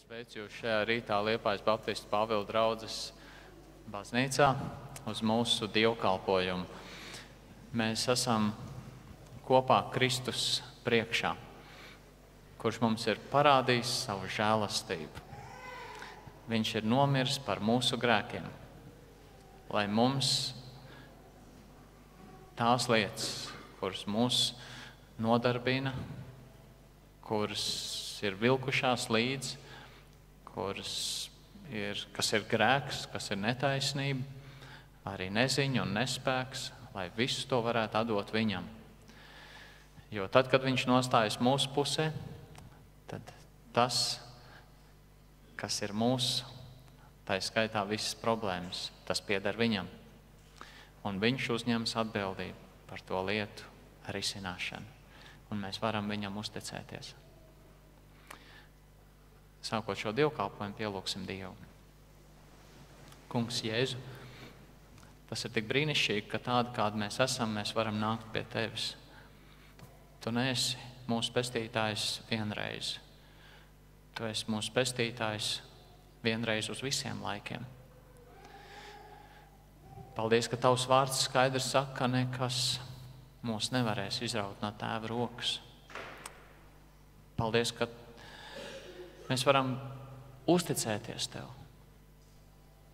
Sveicu jūs šajā rītā Liepājas Baptistu Pāvila draudzes baznīcā uz mūsu dievkalpojumu. Mēs esam kopā Kristus priekšā, kurš mums ir parādījis savu žēlastību. Viņš ir nomiris par mūsu grēkiem, lai mums tās lietas, kuras mūs nodarbina, kuras ir vilkušās līdzi, kas ir grēks, kas ir netaisnība, arī neziņa un nespēks, lai visu to varētu atdot viņam. Jo tad, kad viņš nostājas mūsu pusē, tad tas, kas ir mūsu, tā skaitā visas problēmas, tas pieder viņam. Un viņš uzņems atbildību par to lietu risināšanu. Un mēs varam viņam uzticēties. Sākot šo dievkalpojumu, pielūgsim Dievu. Kungs Jēzu, tas ir tik brīnišķīgi, ka tādi, kādi mēs esam, mēs varam nākt pie Tevis. Tu neesi mūsu pestītājs vienreiz. Tu esi mūsu pestītājs vienreiz uz visiem laikiem. Paldies, ka Tavs vārds skaidrs saka, ka nekas mūs nevarēs izraut no Tēva rokas. Paldies, ka mēs varam uzticēties Tev.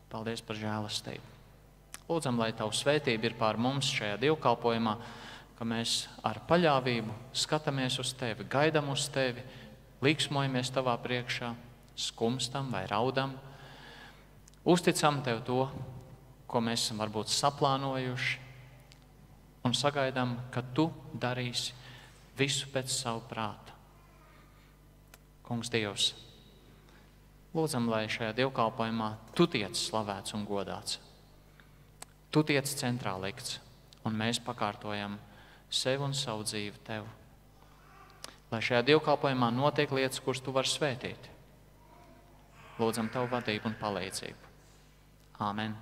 Paldies par žēlastību. Lūdzam, lai Tavu svētība ir pār mums šajā dievkalpojumā, ka mēs ar paļāvību skatāmies uz Tevi, gaidam uz Tevi, līksmojamies Tavā priekšā, skumstam vai raudam, uzticam Tev to, ko mēs esam varbūt saplānojuši, un sagaidām, ka Tu darīsi visu pēc savu prāta. Kungs Dievs, lūdzam, lai šajā dievkalpojumā Tu tiec slavēts un godāts. Tu tiec centrā likts, un mēs pakārtojam sevi un savu dzīvi Tev. Lai šajā dievkalpojumā notiek lietas, kuras Tu vari svētīt. Lūdzam Tavu vadību un palīdzību. Āmen.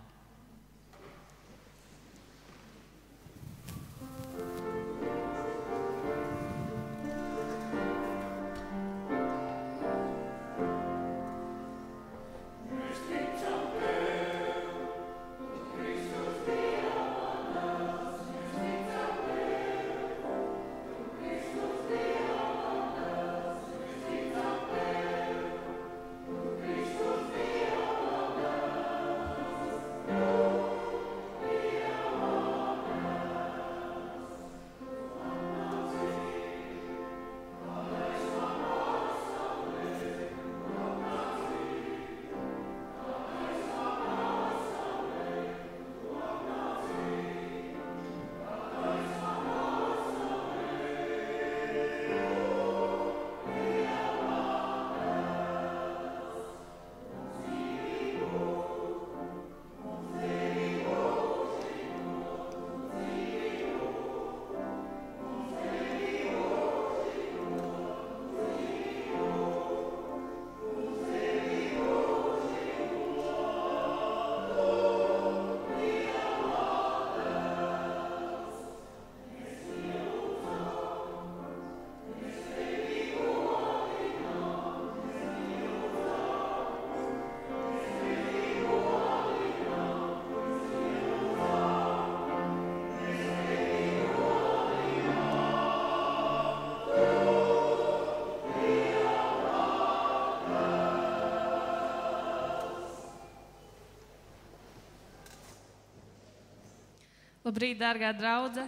Labrīt, dārgā draudze!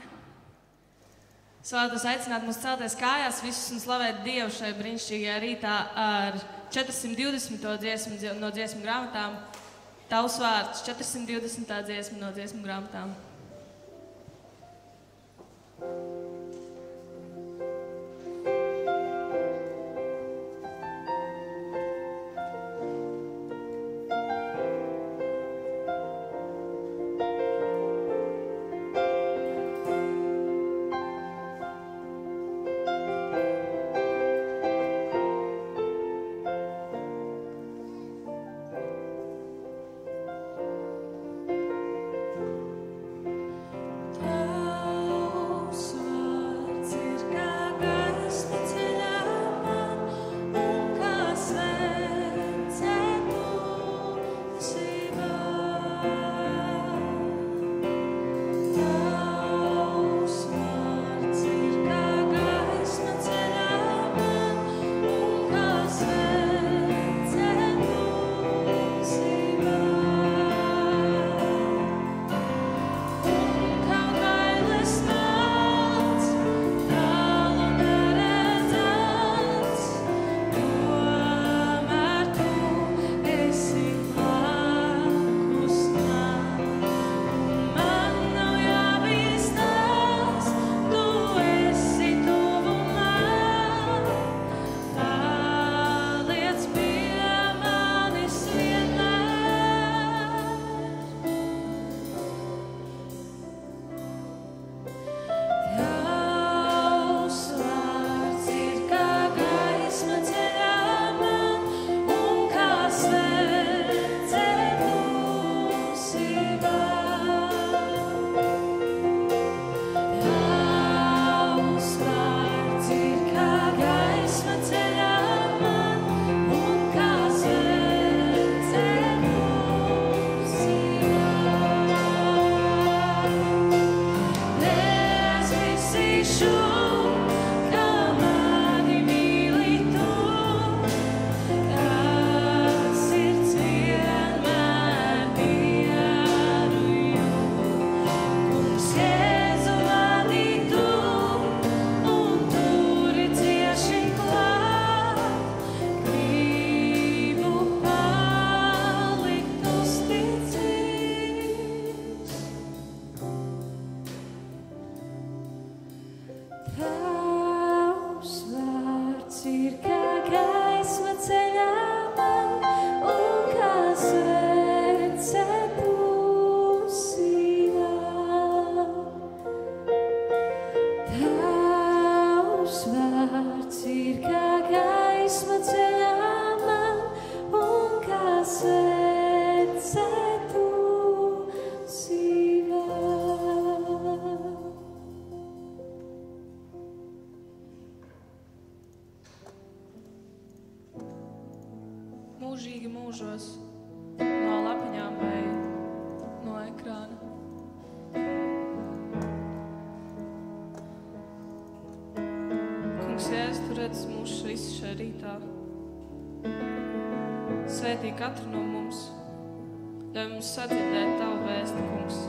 Es vēlētos aicināt mūs celties kājās visus un slavēt Dievu šai brīnišķīgajā rītā ar 420. dziesmu no dziesmu grāmatām. Tavs vārds, 420. dziesma no dziesmu grāmatām. So mūžīgi mūžos no lapiņām vai no ekrāna. Kungs, Jēzus, Tu redz mūs visus šajā rītā. Svētī katru no mums. Ļauj mums sadzirdēt Tavu vēsti, Kungs.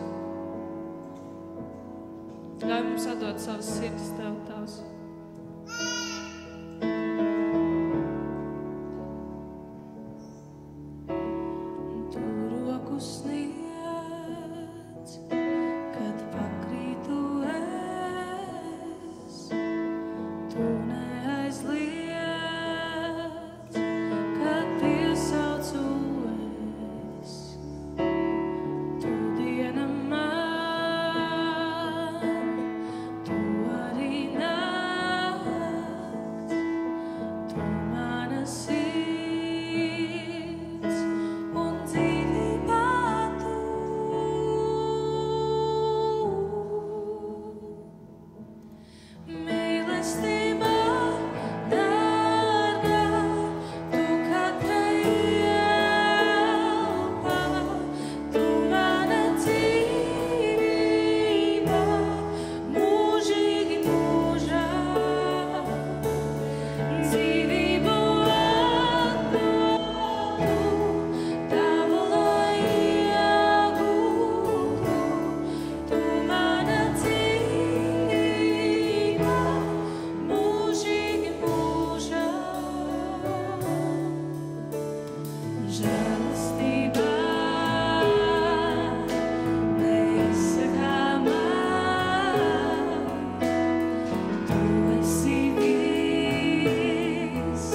Ļauj mums atdot savas sirdis Tev, Tavs. Tu roku sniedz, kad pakrītu es. Tu neaizliedz, kad piesaucu es. Tu diena man, tu arī nakts. Tu mana sirds un dzīvībā Tu. Mīlestība dārgā, Tu katrai elpā. Tu mana dzīvība, mūžīgi mūžā. Dzīvību atdotu, Tavu lai iegūtu. Tu mana dzīvība, mūžīgi mūžā. Žēlastībā neizsakāmā. Tu esi viss,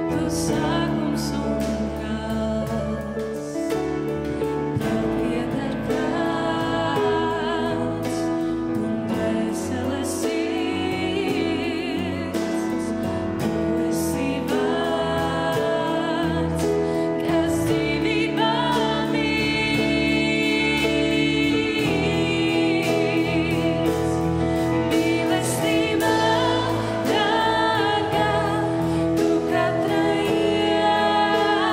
Tu sākums un gals. Tev pieder prāts un dvēseles sirds. Tu esi vārds, kas dzīvībā mīst. Mīlestība dārgā, Tu katrai elpā.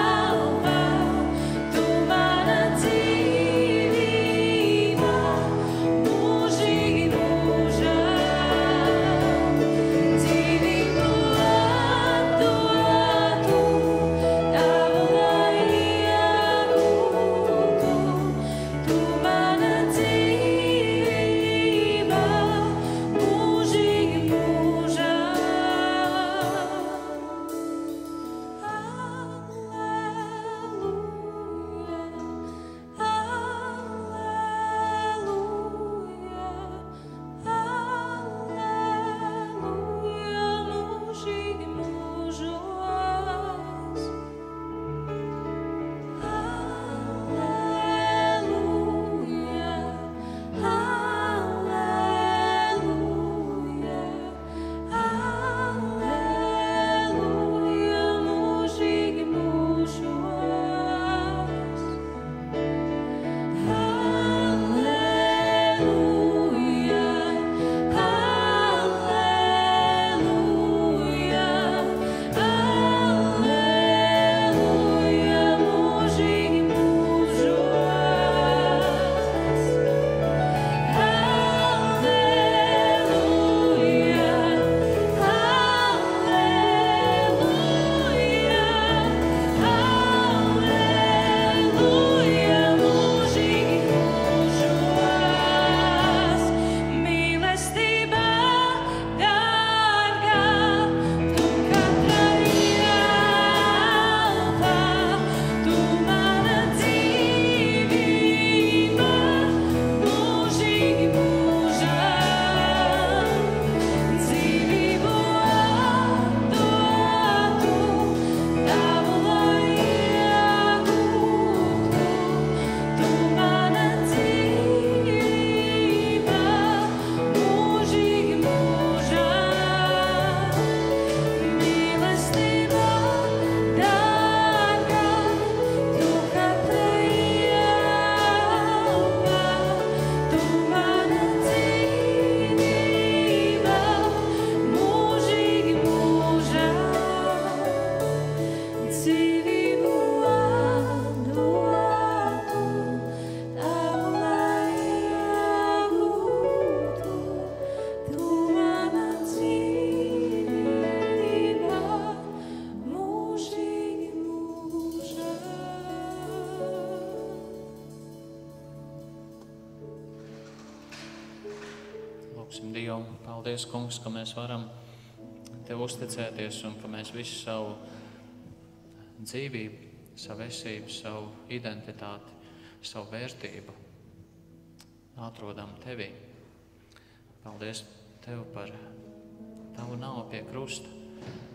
Lūksim Dievu, paldies, Kungs, ka mēs varam Tev uzticēties un ka mēs visu savu dzīvību, savu esību, savu identitāti, savu vērtību atrodam Tevī. Paldies Tev par Tavu nāvi pie krusta.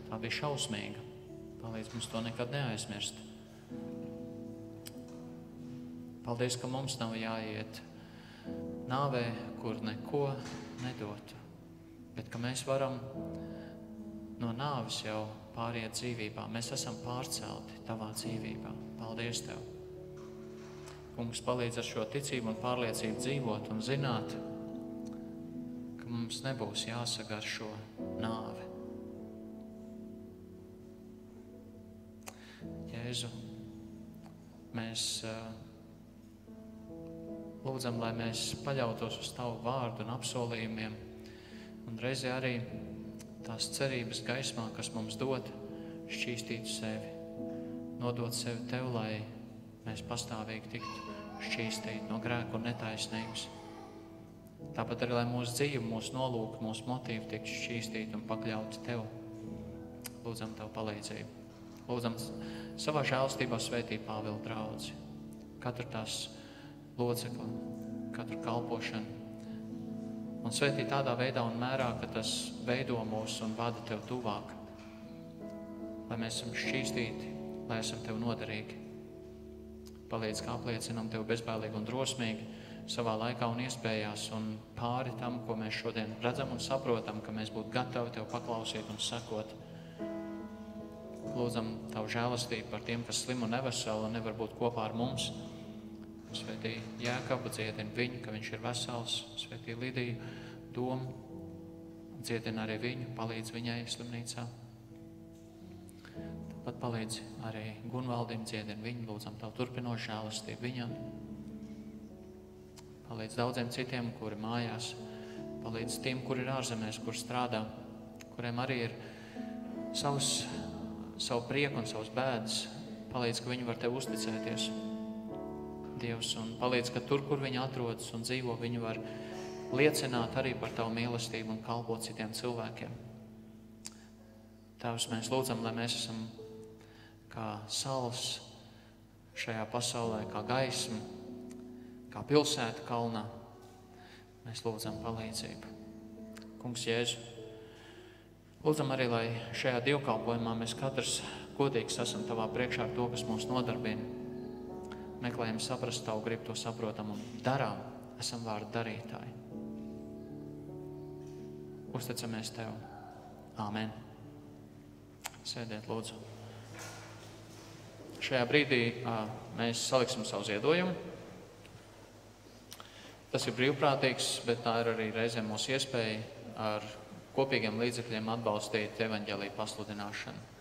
Tā bija šausmīga. Palīdz mums to nekad neaizmirst. Paldies, ka mums nav jāiet nāvē, kur neko nedotu, bet ka mēs varam no nāves jau pāriet dzīvībā. Mēs esam pārcelti Tavā dzīvībā. Paldies Tev. Kungs, palīdz ar šo ticību un pārliecību dzīvot un zināt, ka mums nebūs jāsagaršo nāve. Jēzu, mēs lūdzam, lai mēs paļautos uz Tavu vārdu un apsolījumiem un reizē arī tās cerības gaismā, kas mums dod, šķīstītu sevi, nodot sevi Tev, lai mēs pastāvīgi tiktu šķīstīti no grēka un netaisnības. Tāpat arī, lai mūsu dzīve, mūsu nolūki, mūsu motīvi tiktu šķīstīti un pakļauti Tev. Lūdzam Tavu palīdzību. Lūdzam savā žēlstībā svētī Pāvila draudzi. Katru tās locekli, katru kalpošanu. Un svētī tādā veidā un mērā, ka tas veido mūs un vada Tev tuvāk. Lai mēs esam šķīstīti, lai esam Tev noderīgi. Palīdz, kā apliecinam Tev bezbailīgi un drosmīgi savā laikā un iespējās un pāri tam, ko mēs šodien redzam un saprotam, ka mēs būtu gatavi Tev paklausīt un sekot. Lūdzam Tavu žēlastību par tiem, kas slim un neveseli un nevar būt kopā ar mums. Svētī Jēkabu, dziedini viņu, ka viņš ir vesels. Svētī Lidiju, Domu, dziedini arī viņu, palīdz viņai slimnīcā. Tāpat palīdz arī Gunvaldim, dziedini viņu, lūdzam Tavu turpinošu žēlastību viņam. Palīdz daudziem citiem, kuri mājās, palīdz tiem, kuri ir ārzemēs, kur strādā, kuriem arī ir savu prieku un savus bēdas. Palīdz, ka viņi var Tev uzticēties, Dievs, un palīdz, ka tur, kur viņi atrodas un dzīvo, viņi var liecināt arī par Tavu mīlestību un kalpot citiem cilvēkiem. Tēvs, mēs lūdzam, lai mēs esam kā saules šajā pasaulē, kā gaisma, kā pilsēta kalnā. Mēs lūdzam palīdzību. Kungs Jēzu, lūdzam arī, lai šajā dievkalpojumā mēs katrs godīgs esam Tavā priekšā ar to, kas mūs nodarbina. Meklējam saprast Tavu gribu, to saprotam un darām. Esam vārdu darītāji. Uzticamies Tev. Āmen. Sēdiet, lūdzu. Šajā brīdī mēs saliksim savu ziedojumu. Tas ir brīvprātīgs, bet tā ir arī reizēm mūsu iespēja ar kopīgiem līdzekļiem atbalstīt evaņģēlija pasludināšanu.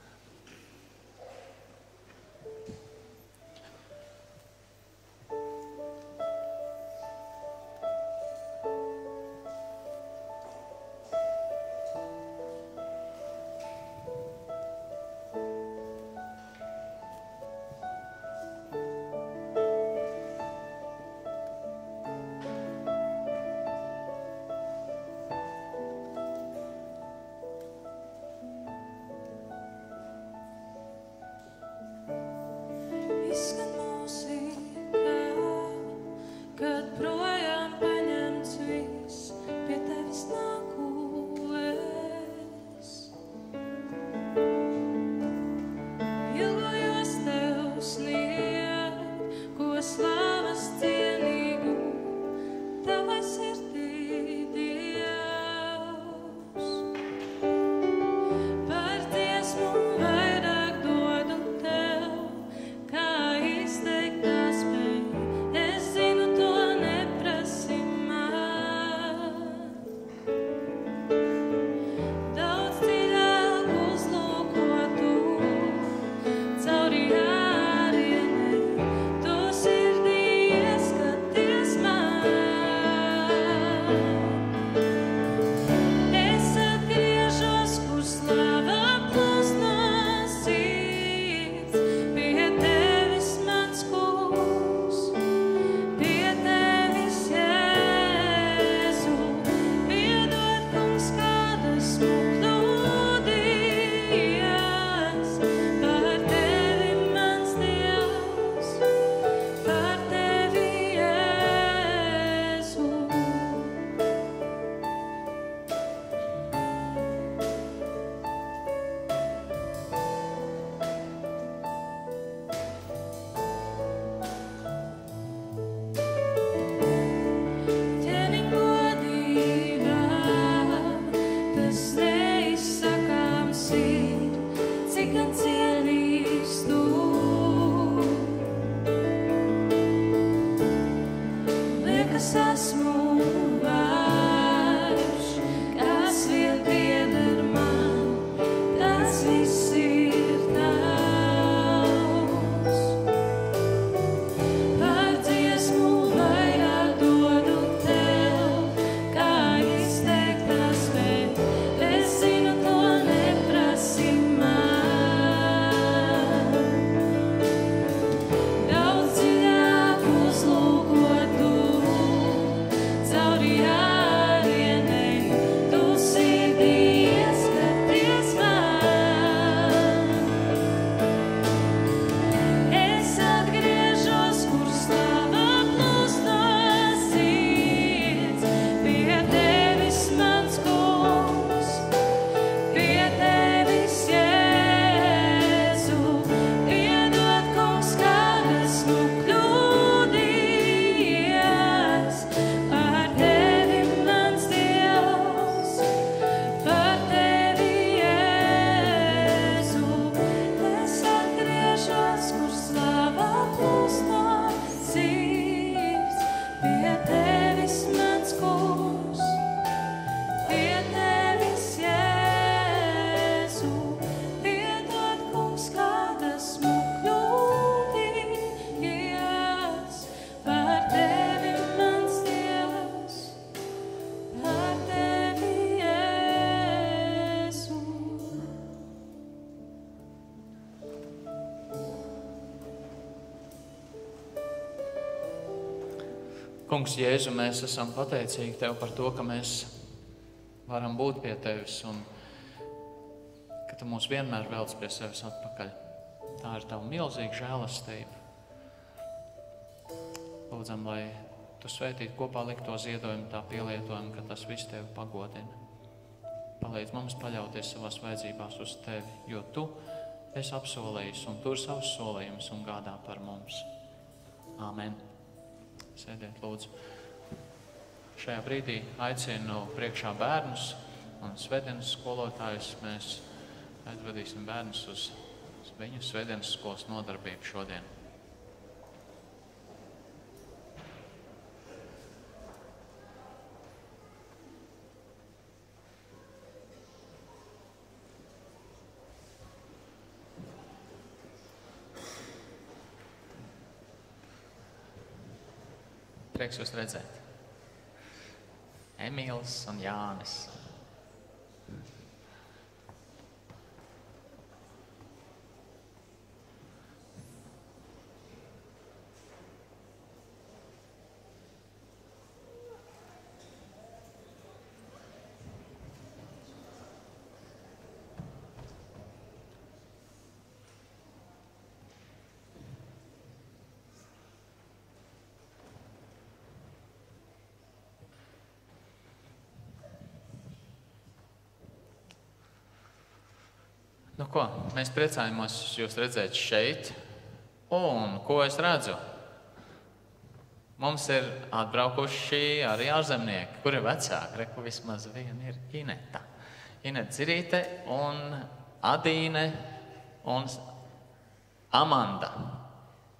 Kungs, Jēzu, mēs esam pateicīgi Tev par to, ka mēs varam būt pie Tevis un ka Tu mūs vienmēr velc pie sevis atpakaļ. Tā ir Tava milzīga žēlastība. Lūdzam, lai Tu svētītu kopā likto ziedojumu, tā pielietojumu, ka tas viss Tevi pagodina. Palīdz mums paļauties savās vajadzībās uz Tevi, jo Tu esi apsolījis un tur savus solījumus un gādā par mums. Āmen. Sēdiet, lūdzu. Šajā brīdī aicinu priekšā bērnus un svētdienas skolotājus. Mēs aizvedīsim bērnus uz viņu svētdienas skolas nodarbību šodien. Prieks jūs redzēt. Emīls un Jānis. Nu ko, mēs priecājamies jūs redzēt šeit. Un ko es redzu? Mums ir atbraukuši arī ārzemnieki, kuri ir vecāki. Reku vismaz viena ir Ineta. Ineta Dzirīte un Adīne un Amanda.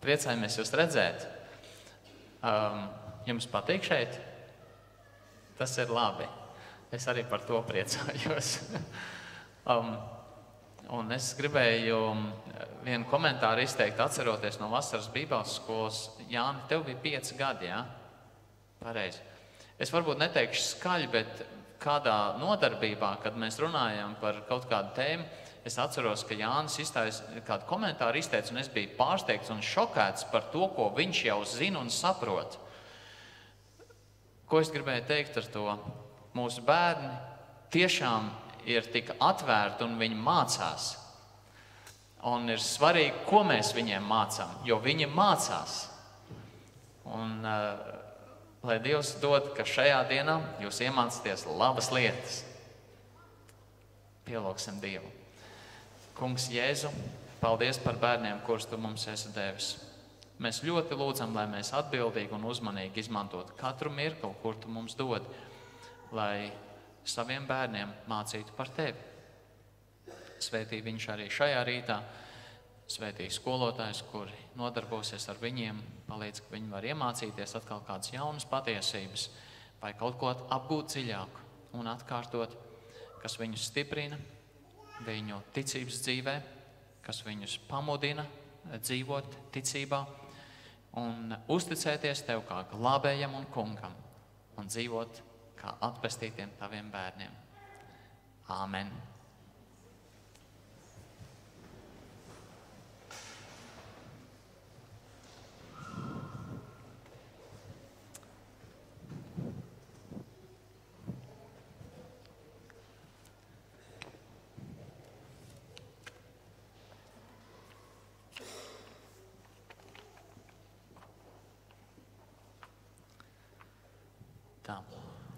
Priecājamies jūs redzēt. Jums patīk šeit? Tas ir labi. Es arī par to priecājos. Un es gribēju vienu komentāru izteikt, atceroties no vasaras Bībeles skolas. Jāni, tev bija 5 gadi, jā? Pareizi. Es varbūt neteikšu skaļi, bet kādā nodarbībā, kad mēs runājam par kaut kādu tēmu, es atceros, ka Jānis kādu komentāru izteica, un es biju pārsteigts un šokēts par to, ko viņš jau zina un saprot. Ko es gribēju teikt ar to? Mūsu bērni tiešām ir tik atvērti un viņi mācās. Un ir svarīgi, ko mēs viņiem mācām, jo viņi mācās. Un lai Dievs dod, ka šajā dienā jūs iemācāties labas lietas. Pielūgsim Dievu. Kungs Jēzu, paldies par bērniem, kurus Tu mums esi devis. Mēs ļoti lūdzam, lai mēs atbildīgi un uzmanīgi izmantotu katru mirkli, kur Tu mums dod, lai saviem bērniem mācītu par Tevi. Svētī viņš arī šajā rītā, svētī skolotājs, kuri nodarbosies ar viņiem, palīdz, ka viņi var iemācīties atkal kādas jaunas patiesības vai kaut ko apgūt dziļāk un atkārtot, kas viņus stiprina viņu ticības dzīvē, kas viņus pamudina dzīvot ticībā un uzticēties Tev kā glābējam un kungam un dzīvot kā atpestītiem Taviem bērniem. Āmen. Tā.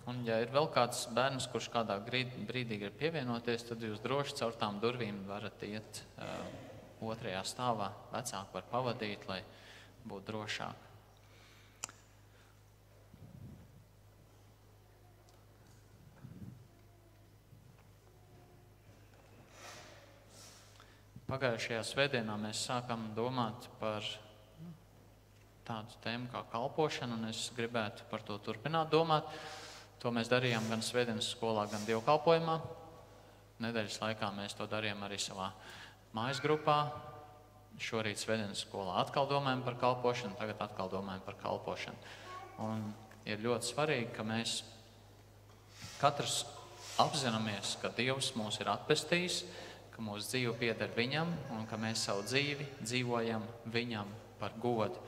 Un, ja ir vēl kāds bērns, kurš kādā brīdī grib pievienoties, tad jūs droši caur tām durvīm varat iet otrajā stāvā. Vecāki var pavadīt, lai būtu drošāk. Pagājušajā svētdienā mēs sākam domāt par tādu tēmu kā kalpošana, un es gribētu par to turpināt domāt. To mēs darījām gan svētdienas skolā, gan dievkalpojumā. Nedēļas laikā mēs to darījām arī savā mājas grupā. Šorīt svētdienas skolā atkal domājam par kalpošanu, tagad atkal domājam par kalpošanu. Un ir ļoti svarīgi, ka mēs katrs apzināmies, ka Dievs mūs ir atpestījis, ka mūsu dzīve pieder viņam un ka mēs savu dzīvi dzīvojam viņam par godu.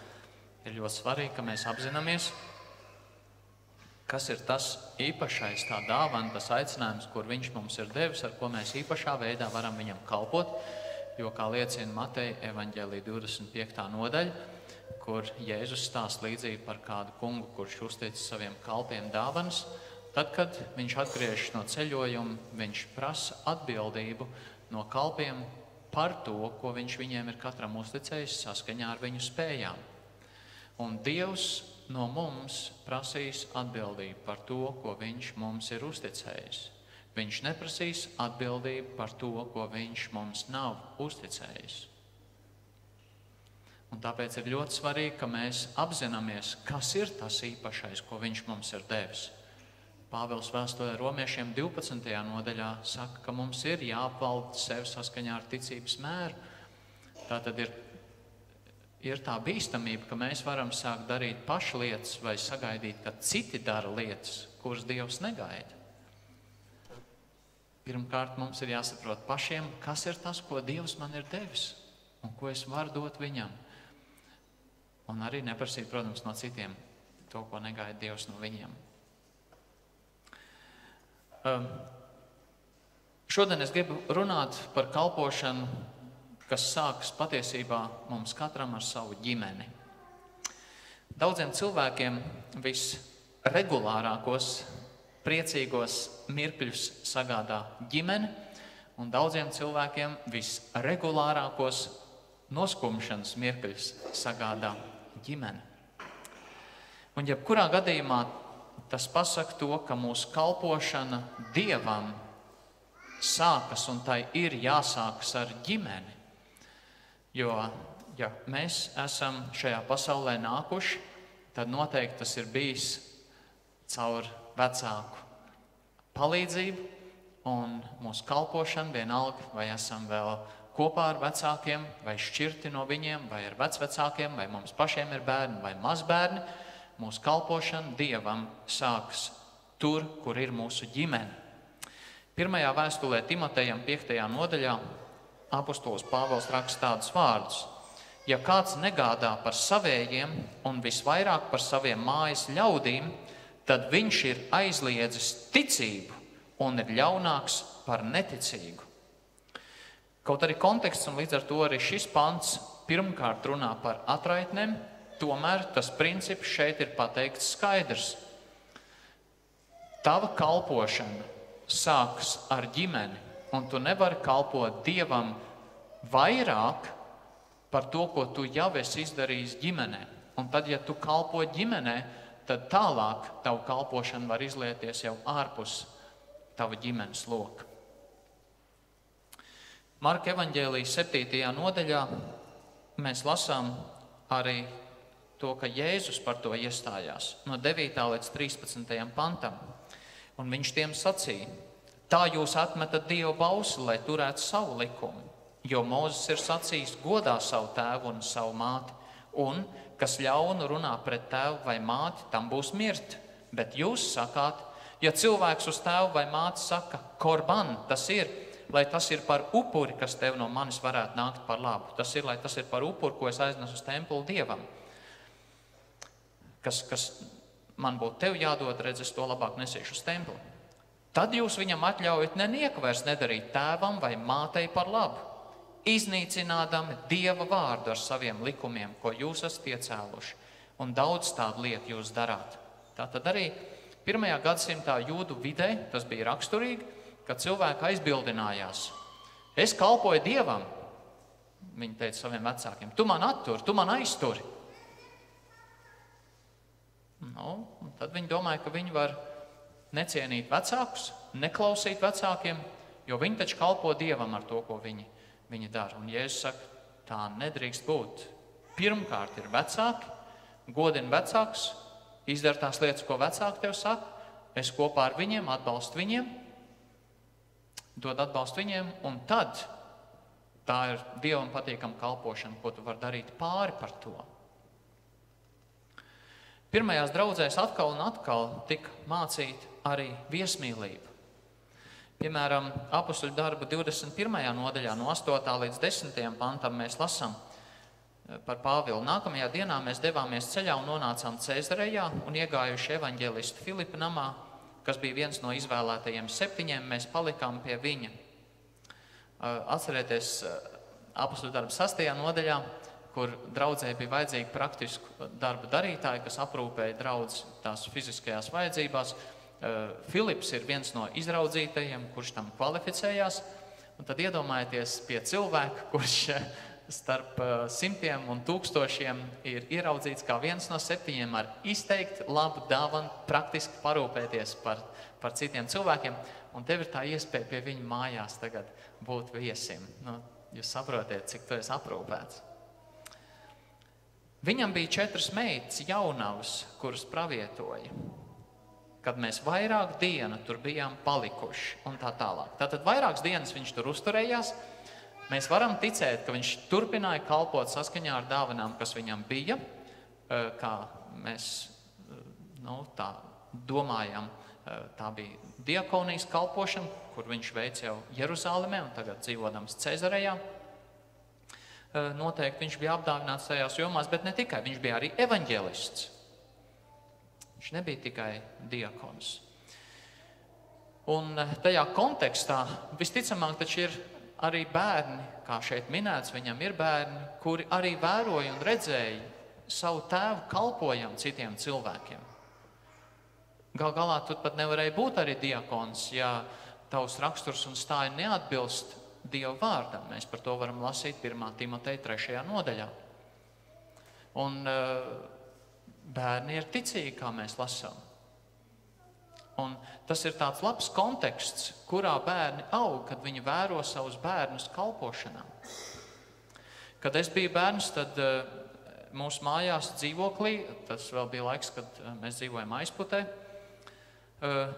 Ir ļoti svarīgi, ka mēs apzināmies, kas ir tas īpašais, tā dāvana, tas aicinājums, kur viņš mums ir devis, ar ko mēs īpašā veidā varam viņam kalpot. Jo, kā liecina Mateja evaņģēlija 25. nodaļa, kur Jēzus stāsta līdzību par kādu kungu, kurš uztic saviem kalpiem dāvanas, tad, kad viņš atgriežas no ceļojuma, viņš prasa atbildību no kalpiem par to, ko viņš viņiem ir katram uzticējis saskaņā ar viņu spējām. Un Dievs no mums prasīs atbildību par to, ko viņš mums ir uzticējis. Viņš neprasīs atbildību par to, ko viņš mums nav uzticējis. Un tāpēc ir ļoti svarīgi, ka mēs apzināmies, kas ir tas īpašais, ko viņš mums ir devis. Pāvils vēstulē Romiešiem 12. nodaļā saka, ka mums ir jāapvalda sevi saskaņā ar ticības mēru. Tā tad ir tā bīstamība, ka mēs varam sākt darīt paši lietas vai sagaidīt, ka citi dara lietas, kuras Dievs negaida. Pirmkārt, mums ir jāsaprot pašiem, kas ir tas, ko Dievs man ir devis un ko es varu dot viņam. Un arī neprasīt, protams, no citiem to, ko negaida Dievs no viņiem. Šodien es gribu runāt par kalpošanu, kas sākas patiesībā mums katram ar savu ģimeni. Daudziem cilvēkiem visregulārākos, priecīgos mirkļus sagādā ģimene, un daudziem cilvēkiem visregulārākos noskumšanas mirkļus sagādā ģimene. Un jebkurā gadījumā tas pasaka to, ka mūsu kalpošana Dievam sākas, un tai ir jāsākas ar ģimeni. Jo, ja mēs esam šajā pasaulē nākuši, tad noteikti tas ir bijis caur vecāku palīdzību, un mūsu kalpošana vienalga, vai esam vēl kopā ar vecākiem, vai šķirti no viņiem, vai ar vecvecākiem, vai mums pašiem ir bērni vai mazbērni, mūsu kalpošana Dievam sākas tur, kur ir mūsu ģimene. Pirmajā vēstulē Timotejam 5. nodaļā apostols Pāvils raksta tādus vārdus: ja kāds negādā par savējiem un visvairāk par saviem mājas ļaudīm, tad viņš ir aizliedzis ticību un ir ļaunāks par neticīgu. Kaut arī konteksts un līdz ar to arī šis pants pirmkārt runā par atraitnēm, tomēr tas princips šeit ir pateikts skaidrs. Tava kalpošana sākas ar ģimeni, un tu nevari kalpot Dievam vairāk par to, ko tu jau esi izdarījis ģimenē. Un tad, ja tu kalpo ģimenē, tad tālāk tavu kalpošana var izlieties jau ārpus tava ģimenes loka. Marka evaņģēlijas 7. nodaļā mēs lasām arī to, ka Jēzus par to iestājās no 9. līdz 13. pantam. Un viņš tiem sacīja: tā jūs atmetat Dieva bausli, lai turētu savu likumu, jo Mūzes ir sacījis: godā savu tēvu un savu māti, un kas ļaunu runā pret tēvu vai māti, tam būs mirt. Bet jūs sakāt, ja cilvēks uz tēvu vai māti saka korban, tas ir, lai tas ir par upuri, kas tev no manis varētu nākt par labu. Tas ir, lai tas ir par upuri, ko es aiznesu uz templi Dievam. Kas man būtu tev jādod, redz, es to labāk nesiešu uz templi. Tad jūs viņam atļaujat nenieku vairs nedarīt tēvam vai mātei par labu, iznīcinādami Dieva vārdu ar saviem likumiem, ko jūs esat iecēluši, un daudz tādu lietu jūs darāt. Tātad arī 1. gadsimtā jūdu vidē tas bija raksturīgi, kad cilvēki aizbildinājās: es kalpoju Dievam. Viņi teica saviem vecākiem: tu man atturi, tu man aizturi. Un tad viņi domāja, ka viņi var necienīt vecākus, neklausīt vecākiem, jo viņi taču kalpo Dievam ar to, ko viņi dara. Un Jēzus saka, tā nedrīkst būt. Pirmkārt ir vecāki, godina vecākus, izdara tās lietas, ko vecāki tev saka, es kopā ar viņiem atbalstu viņiem, dod atbalstu viņiem, un tad tā ir Dievam patīkama kalpošana, ko tu vari darīt pāri par to. Pirmajās draudzēs atkal un atkal tika mācīta arī viesmīlība. Piemēram, Apostuļu darbu 21. nodaļā no 8. līdz 10. pantam mēs lasām: par Pāvilu. Nākamajā dienā mēs devāmies ceļā un nonācām Cēzarejā un iegājuši evaņģēlistu Filipa namā, kas bija viens no izvēlētajiem 7, mēs palikām pie viņa. Atcerieties, Apostļu darbu 6. nodaļā, kur draudzē bija vajadzīgi praktisku darbu darītāji, kas aprūpēja draudzi tās fiziskajās vajadzībās. Filips ir viens no izraudzītajiem, kurš tam kvalificējās. Un tad iedomājieties pie cilvēka, kurš starp 100 un 1000 ir ieraudzīts kā viens no 7 ar izteikti labu dāvanu, praktiski parūpēties par citiem cilvēkiem. Un tev ir tā iespēja pie viņa mājās tagad būt viesim. Jūs saprotiet, cik tu esi aprūpēts. Viņam bija 4 meitas jaunavas, kuras pravietoja, kad mēs vairāk dienu tur bijām palikuši un tā tālāk. Tātad vairākas dienas viņš tur uzturējās. Mēs varam ticēt, ka viņš turpināja kalpot saskaņā ar dāvanām, kas viņam bija, kā mēs tā domājam. Tā bija diakonijas kalpošana, kur viņš veic jau Jeruzālemē un tagad dzīvodams Cēzarejā. Noteikti viņš bija apdāvināts tajās jomās, bet ne tikai. Viņš bija arī evaņģēlists. Viņš nebija tikai diakons. Un tajā kontekstā visticamāk taču ir arī bērni, kā šeit minēts, viņam ir bērni, kuri arī vēroja un redzēja savu tēvu kalpojumu citiem cilvēkiem. Gal galā tu pat nevarēja būt arī diakons, ja tavs raksturs un stāja neatbilst Dieva vārdam. Mēs par to varam lasīt 1. Timoteja 3. nodaļā. Un bērni ir ticīgi, kā mēs lasām. Un tas ir tāds labs konteksts, kurā bērni aug, kad viņi vēro savus bērnus kalpošanā. Kad es biju bērns, tad mūsu mājās dzīvoklī, tas vēl bija laiks, kad mēs dzīvojam Aizputē,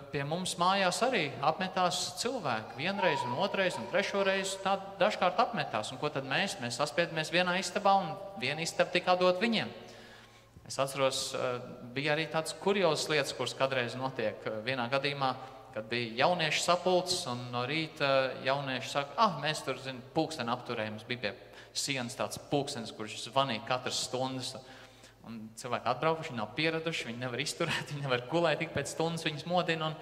pie mums mājās arī apmetās cilvēki. Vienreiz un otrais un trešoreiz tā dažkārt apmetās. Un ko tad mēs? Mēs saspiedamies vienā istabā un viena istaba tika dot viņiem. Es atceros, bija arī tāds kuriozas lietas, kuras kādreiz notiek. Vienā gadījumā, kad bija jauniešu sapulces un no rīta jaunieši saka, mēs tur, pulksteni apturējam. Mums bija pie sienas tāds pulkstenis, kurš zvanīja katras stundas. Un cilvēki atbraukuši, viņi nav pieraduši, viņi nevar izturēt, viņi nevar gulēt, tik pēc stundas viņus modina un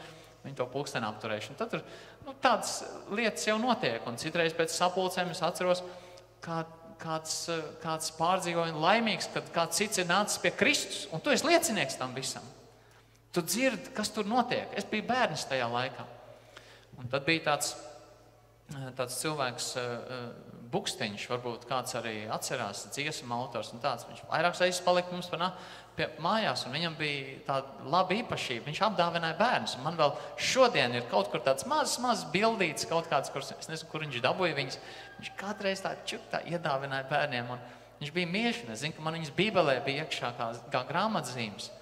viņi to pulksteni apturējuši. Un tad tur tādas lietas jau notiek. Un citreiz pēc sapulcēm es atceros, kāds pārdzīvoja un laimīgs, kad kāds cits ir nācis pie Kristus. Un tu esi liecinieks tam visam. Tu dzirdi, kas tur notiek. Es biju bērnis tajā laikā. Un tad bija tāds cilvēks, Bukstiņš, varbūt kāds arī atcerās, dziesmu autors un tāds. Viņš vairākas reizes palika mums pie mājās, un viņam bija tāda laba īpašība. Viņš apdāvināja bērnus. Man vēl šodien ir kaut kur tāds mazs bildīts, kaut kāds, kurš, es nezinu, kur viņš dabūja viņas. Viņš kādreiz tā iedāvināja bērniem, un viņš bija mieši. Es zinu, ka man viņas bībelē bija iekšā kā grāmatzīmes.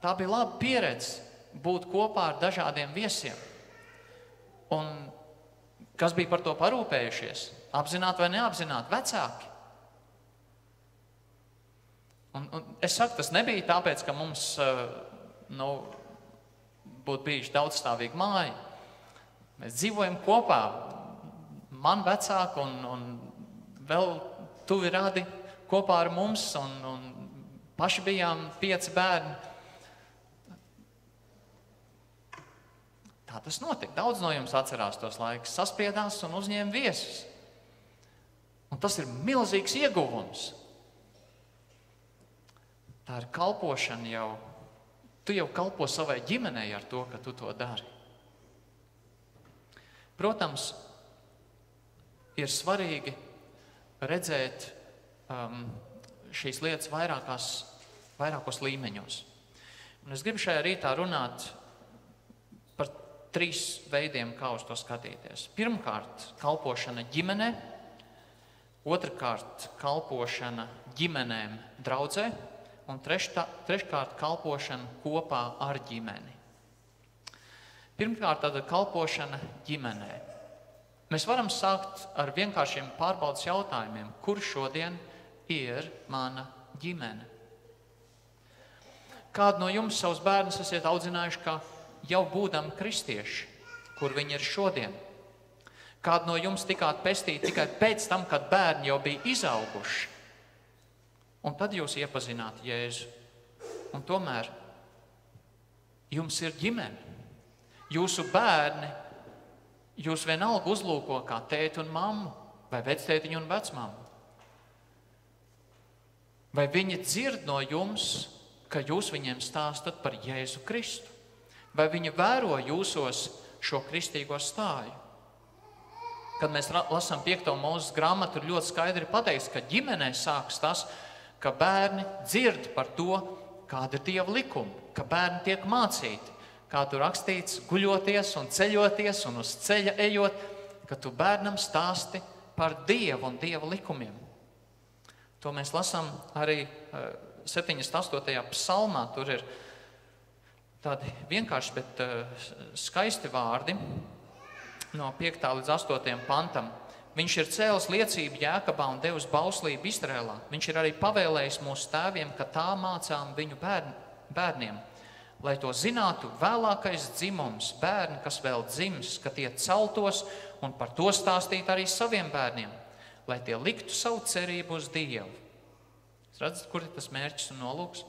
Tā bija laba pieredze būt kopā ar dažādiem viesiem. Un kas bija par to parūpējušies? Apzināti vai neapzināti vecāki. Un es saku, tas nebija tāpēc, ka mums būtu bijuši daudzstāvīga māja. Mēs dzīvojam kopā. Man vecāki un vēl tuvi radi kopā ar mums un paši bijām 5 bērni. Tā tas notika. Daudz no jums atcerās tos laikus. Saspiedās un uzņēma viesus. Un tas ir milzīgs ieguvums. Tā ir kalpošana jau. Tu jau kalpo savai ģimenei ar to, ka tu to dari. Protams, ir svarīgi redzēt šīs lietas vairākos līmeņos. Un es gribu šajā rītā runāt par 3 veidiem, kā uz to skatīties. Pirmkārt, kalpošana ģimenē. Otrakārt, kalpošana ģimenēm draudzē. Un treškārt, kalpošana kopā ar ģimeni. Pirmkārt, tāda kalpošana ģimenē. Mēs varam sākt ar vienkāršiem pārbaudas jautājumiem. Kur šodien ir mana ģimene? Kādu no jums savus bērnus esat audzinājuši, kā jau būdami kristieši? Kur viņi ir šodien? Kādu no jums tikāt pestīti tikai pēc tam, kad bērni jau bija izauguši? Un tad jūs iepazināt Jēzu. Un tomēr jums ir ģimene. Jūsu bērni jūs vienalga uzlūko kā tēti un mammu, vai vectētiņu un vecmammu. Vai viņi dzird no jums, ka jūs viņiem stāstat par Jēzu Kristu? Vai viņi vēro jūsos šo kristīgo stāju? Kad mēs lasām 5. Mūzes grāmatu, ir ļoti skaidri pateikts, ka ģimenē sāks tas, ka bērni dzird par to, kāda ir Dieva likuma, ka bērni tiek mācīti, kā tur rakstīts, guļoties un ceļoties un uz ceļa ejot, ka tu bērnam stāsti par Dievu un Dieva likumiem. To mēs lasām arī 78. psalmā. Tur ir tādi vienkārši, bet skaisti vārdi no 5. līdz 8. pantam. Viņš ir cēlis liecību Jēkabā un devis bauslību Izrēlā. Viņš ir arī pavēlējis mūsu tēviem, ka tā mācām viņu bērniem, lai to zinātu vēlākais dzimums, bērni, kas vēl dzims, ka tie celtos un par to stāstīt arī saviem bērniem, lai tie liktu savu cerību uz Dievu. Jūs redzat, kur ir tas mērķis un nolūks?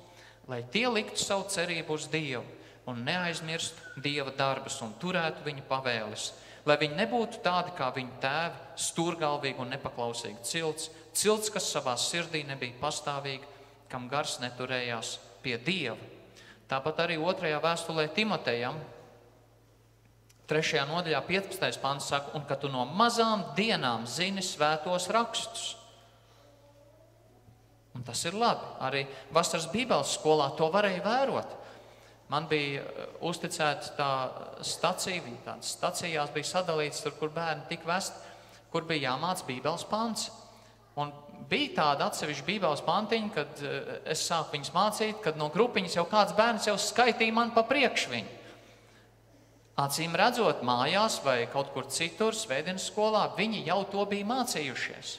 Lai tie liktu savu cerību uz Dievu un neaizmirstu Dieva darbus un turētu viņa pavēles, lai viņi nebūtu tādi kā viņu tēvi, stūrgalvīgi un nepaklausīgi cilts, kas savā sirdī nebija pastāvīgi, kam gars neturējās pie Dieva. Tāpat arī 2. vēstulē Timotejam, 3. nodaļā 15. pants saka, un ka tu no mazām dienām zini svētos rakstus. Un tas ir labi. Arī vasaras bībeles skolā to varēja vērot. Man bija uzticēta tā stacija, tādas stacijās bija sadalīts, tur, kur bērni tika vesti, kur bija jāmāc bībeles pants. Un bija tāda atsevišķa bībeles pantiņa, kad es sāku viņus mācīt, kad no grupiņas jau kāds bērns jau skaitīja man pa priekšu viņu. Acīm redzot, mājās vai kaut kur citur, svētdienas skolā, viņi jau to bija mācījušies.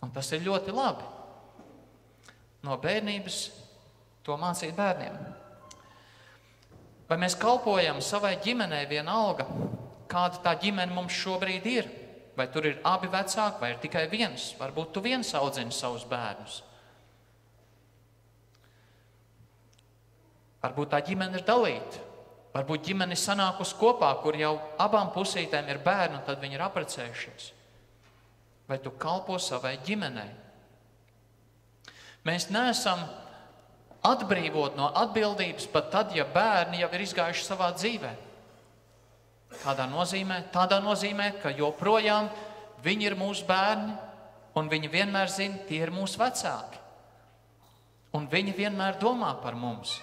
Un tas ir ļoti labi. No bērnības to mācīt bērniem. Vai mēs kalpojam savai ģimenei vienalga, kāda tā ģimene mums šobrīd ir? Vai tur ir abi vecāki, vai ir tikai viens? Varbūt tu viens audzini savus bērnus. Varbūt tā ģimene ir dalīta. Varbūt ģimene sanākus kopā, kur jau abām pusītēm ir bērni, un tad viņi ir apprecējušies. Vai tu kalpo savai ģimenei? Mēs neesam atbrīvot no atbildības pat tad, ja bērni jau ir izgājuši savā dzīvē. Kādā nozīmē? Tādā nozīmē, ka joprojām viņi ir mūsu bērni, un viņi vienmēr zina, tie ir mūsu vecāki. Un viņi vienmēr domā par mums.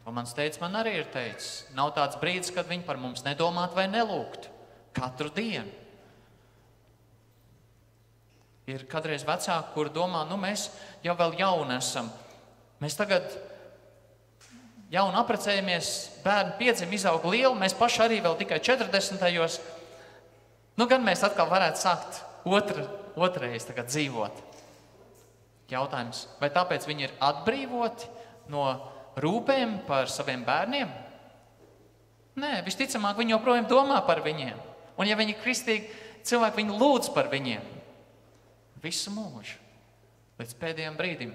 To mans teicis man arī ir teicis. Nav tāds brīdis, kad viņi par mums nedomātu vai nelūgtu. Katru dienu. Ir kādreiz vecāki, kuri domā, mēs jau vēl jauni esam. Mēs tagad jauni apprecējamies, bērni piedzim, izaug lieli, mēs paši arī vēl tikai 40. Gan mēs atkal varētu sākt otrreiz tagad dzīvot. Jautājums, vai tāpēc viņi ir atbrīvoti no rūpēm par saviem bērniem? Nē, visticamāk, viņi joprojām domā par viņiem. Un ja viņi ir kristīgi cilvēki, viņi lūdz par viņiem. Visu mūžu. Līdz pēdējiem brīdim.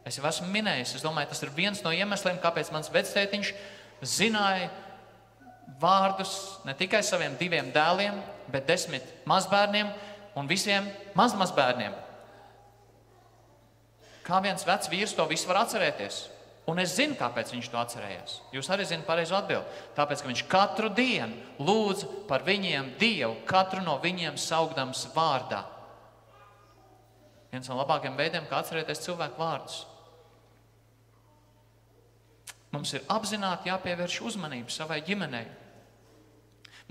Es jau esmu minējis, es domāju, tas ir viens no iemesliem, kāpēc mans vectētiņš zināja vārdus ne tikai saviem 2 dēliem, bet 10 mazbērniem un visiem mazbērniem. Kā viens vecs vīrs to visu var atcerēties? Un es zinu, kāpēc viņš to atcerējās. Jūs arī zināt pareizo atbildi. Tāpēc, ka viņš katru dienu lūdz par viņiem Dievu, katru no viņiem saukdams vārdā. Viens no labākajiem veidiem, kā atcerēties cilvēku vārdus. Mums ir apzināti jāpievērš uzmanību savai ģimenei.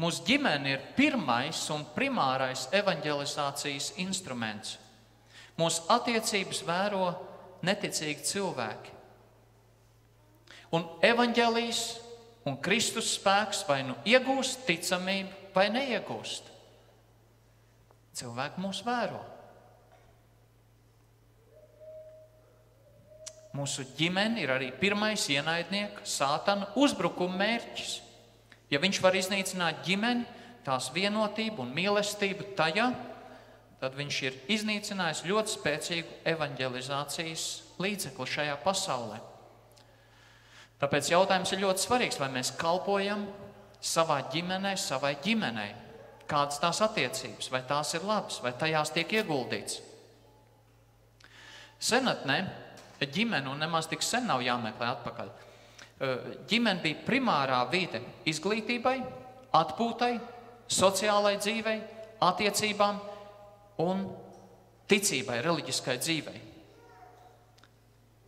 Mūsu ģimene ir pirmais un primārais evanģelizācijas instruments. Mūsu attiecības vēro neticīgi cilvēki. Un evaņģēlijs un Kristus spēks vai nu iegūst ticamību, vai neiegūst. Cilvēki mūs vēro. Mūsu ģimene ir arī pirmais ienaidnieka sātana uzbrukuma mērķis. Ja viņš var iznīcināt ģimeni, tās vienotību un mīlestību tajā, tad viņš ir iznīcinājis ļoti spēcīgu evanģelizācijas līdzekli šajā pasaulē. Tāpēc jautājums ir ļoti svarīgs, vai mēs kalpojam savā ģimenē, savai ģimenei. Kādas tās attiecības, vai tās ir labas, vai tajās tiek ieguldīts. Senatnē ģimene, un nemaz tik sen nav jāmeklē atpakaļ, ģimene bija primārā vide izglītībai, atpūtai, sociālai dzīvei, attiecībām un ticībai, reliģiskai dzīvei.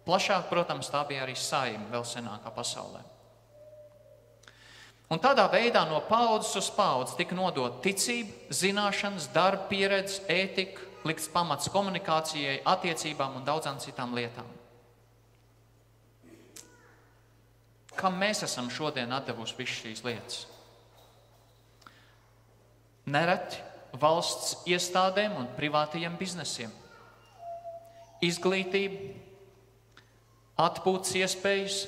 Plašāk, protams, tā bija arī saime vēl senākā pasaulē. Un tādā veidā no paaudzes uz paudzi tika nodot ticība, zināšanas, darba pieredze, ētika, likts pamats komunikācijai, attiecībām un daudzām citām lietām. Kam mēs esam šodien atdevuši visas šīs lietas? Nereti valsts iestādēm un privātajiem biznesiem. Izglītība, atpūtas iespējas.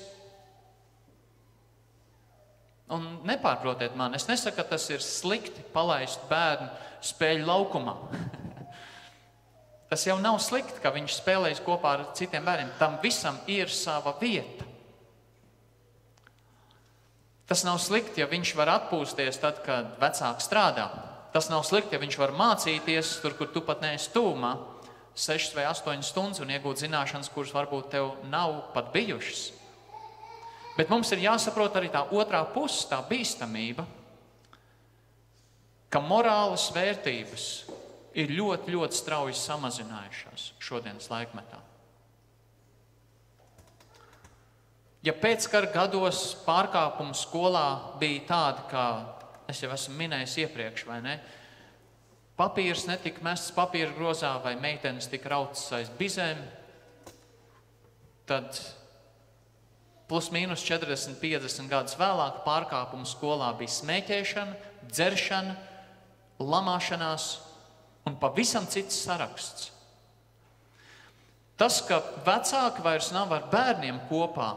Un nepārprotiet mani, es nesaku, ka tas ir slikti palaist bērnu spēļu laukumā. Tas jau nav slikti, ka viņš spēlējas kopā ar citiem bērniem. Tam visam ir sava vieta. Tas nav slikti, ja viņš var atpūsties tad, kad vecāki strādā. Tas nav slikti, ja viņš var mācīties tur, kur tu pat neesi tūmā, 6 vai 8 stundas un iegūt zināšanas, kuras varbūt tev nav pat bijušas. Bet mums ir jāsaprot arī tā otrā puse, tā bīstamība, ka morālas vērtības ir ļoti, ļoti strauji samazinājušās šodienas laikmetā. Ja pēckara gados pārkāpumu skolā bija tādi, kā es jau esmu minējis iepriekš, vai ne? Papīrs netika mests papīra grozā vai meitenes tika rautas aiz bizēm, tad plus mīnus 40-50 gadus vēlāk pārkāpumu skolā bija smēķēšana, dzeršana, lamāšanās un pavisam cits saraksts. Tas, ka vecāki vairs nav ar bērniem kopā,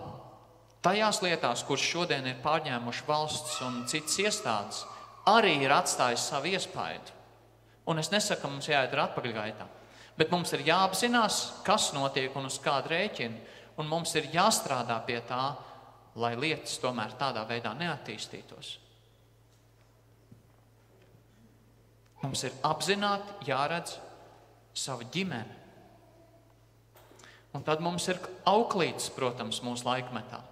tajās lietās, kuras šodien ir pārņēmuši valsts un citas iestādes, arī ir atstājis savu iespaidu. Un es nesaku, ka mums jāiet ar atpakaļgaitā, bet mums ir jāapzinās, kas notiek un uz kādu rēķinu, un mums ir jāstrādā pie tā, lai lietas tomēr tādā veidā neattīstītos. Mums ir apzināti jāredz savu ģimeni. Un tad mums ir auklītes, protams, mūsu laikmetā.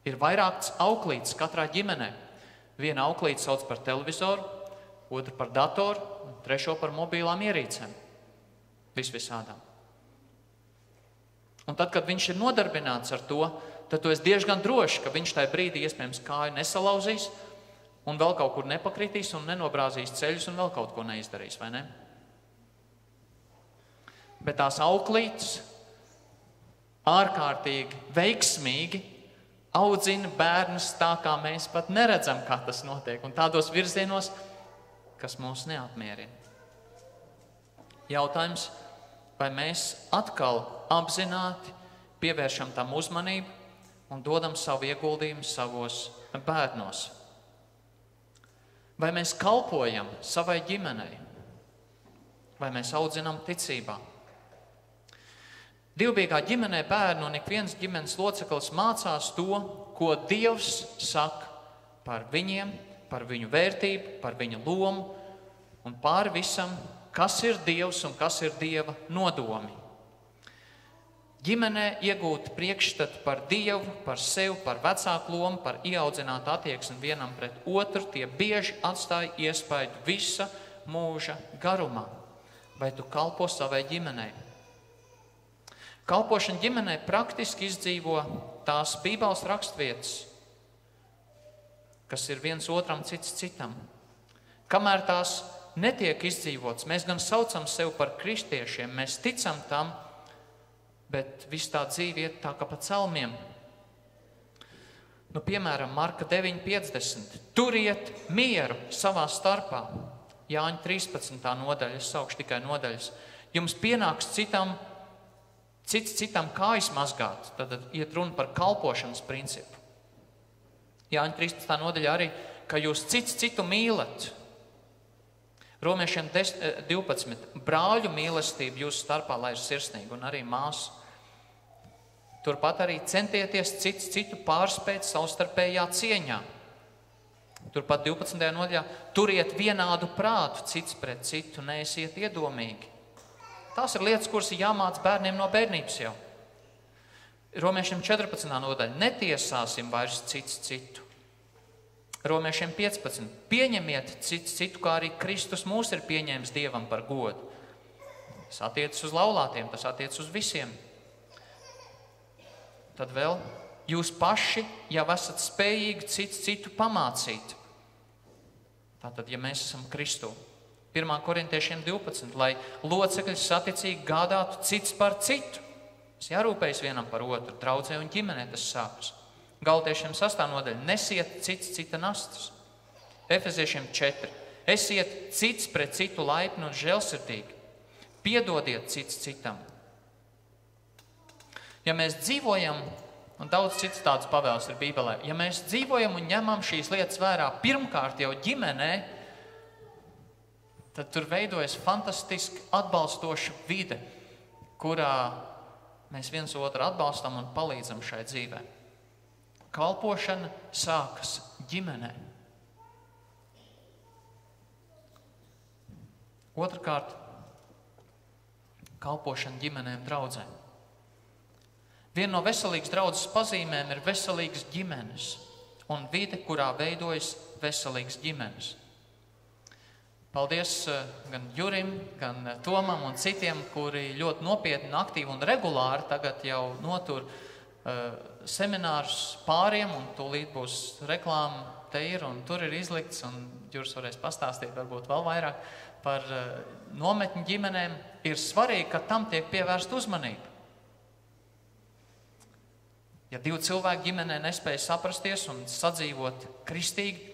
Ir vairākas auklītes katrā ģimenē. Viena auklīte sauc par televizoru, otra par datoru, un trešo par mobilām ierīcēm. Visādām. Un tad, kad viņš ir nodarbināts ar to, tad tu esi diezgan droši, ka viņš tajā brīdī iespējams kāju nesalauzīs un vēl kaut kur nepakritīs un nenobrāzīs ceļus un vēl kaut ko neizdarīs, vai ne? Bet tās auklītes ārkārtīgi veiksmīgi audzina bērnus tā, kā mēs pat neredzam, kā tas notiek, un tādos virzienos, kas mūs neapmierina. Jautājums, vai mēs atkal apzināti pievēršam tam uzmanību un dodam savu ieguldījumu savos bērnos? Vai mēs kalpojam savai ģimenei? Vai mēs audzinām ticībā? Dievbijīgā ģimenē bērnu un ik viens ģimenes loceklis mācās to, ko Dievs saka par viņiem, par viņu vērtību, par viņu lomu un pāri visam, kas ir Dievs un kas ir Dieva nodomi. Ģimenē iegūt priekšstatu par Dievu, par sevi, par vecāku lomu, par ieaudzinātu attieksmi vienam pret otru, tie bieži atstāja iespaidu visa mūža garumā. Vai tu kalpo savai ģimenei? Kalpošana ģimenei praktiski izdzīvo tās Bībeles rakstvietas, kas ir viens otram cits citam. Kamēr tās netiek izdzīvotas, mēs gan saucam sevi par kristiešiem, mēs ticam tam, bet viss tā dzīve iet tā kā pa celmiem. Piemēram, Marka 9.50. Turiet mieru savā starpā. Jāņa 13. nodaļa, es saukšu tikai nodaļas. Jums pienāks cits citam kājas mazgāt, tad iet runa par kalpošanas principu. Jāņa 13. nodaļa arī, ka jūs cits citu mīlat. Romiešiem 12. Brāļu mīlestība jūsu starpā, lai ir sirsnīga, un arī māsu. Turpat arī centieties cits citu pārspēt savstarpējā cieņā. Turpat 12. nodaļā turiet vienādu prātu cits pret citu, neesiet iedomīgi. Tās ir lietas, kuras ir jāmāc bērniem no bērnības jau. Romiešiem 14. nodaļa netiesāsim vairs cits citu. Romiešiem 15. Pieņemiet cits citu, kā arī Kristus mūs ir pieņēmis Dievam par godu. Tas attiecas uz laulātiem, tas attiecas uz visiem. Tad vēl jūs paši jau esat spējīgi cits citu pamācīt. Tātad, ja mēs esam Kristū. 1. korintiešiem 12. Lai locekļi saticīgi gādātu cits par citu. Tas jārūpējas vienam par otru, draudzē un ģimenē tas sākas. Galatiešiem 6. nodaļa. Nesiet cits cita nastas. Efeziešiem 4. Esiet cits pret citu laipni un žēlsirdīgi. Piedodiet cits citam. Ja mēs dzīvojam, un daudz cits tāds pavēles ir Bībelē, ja mēs dzīvojam un ņemam šīs lietas vērā pirmkārt jau ģimenē, tad tur veidojas fantastiski atbalstoša vide, kurā mēs viens otru atbalstam un palīdzam šai dzīvē. Kalpošana sākas ģimenē. Otrkārt, kalpošana ģimenēm draudzēm. Viena no veselīgas draudzes pazīmēm ir veselīgas ģimenes un vide, kurā veidojas veselīgas ģimenes. Paldies gan Jurim, gan Tomam un citiem, kuri ļoti nopietni, aktīvi un regulāri tagad jau notur seminārus pāriem, un tūlīt būs reklāma te ir, un tur ir izlikts, un Juris varēs pastāstīt varbūt vēl vairāk par nometņu ģimenēm. Ir svarīgi, ka tam tiek pievērsta uzmanība. Ja divi cilvēki ģimenē nespēja saprasties un sadzīvot kristīgi,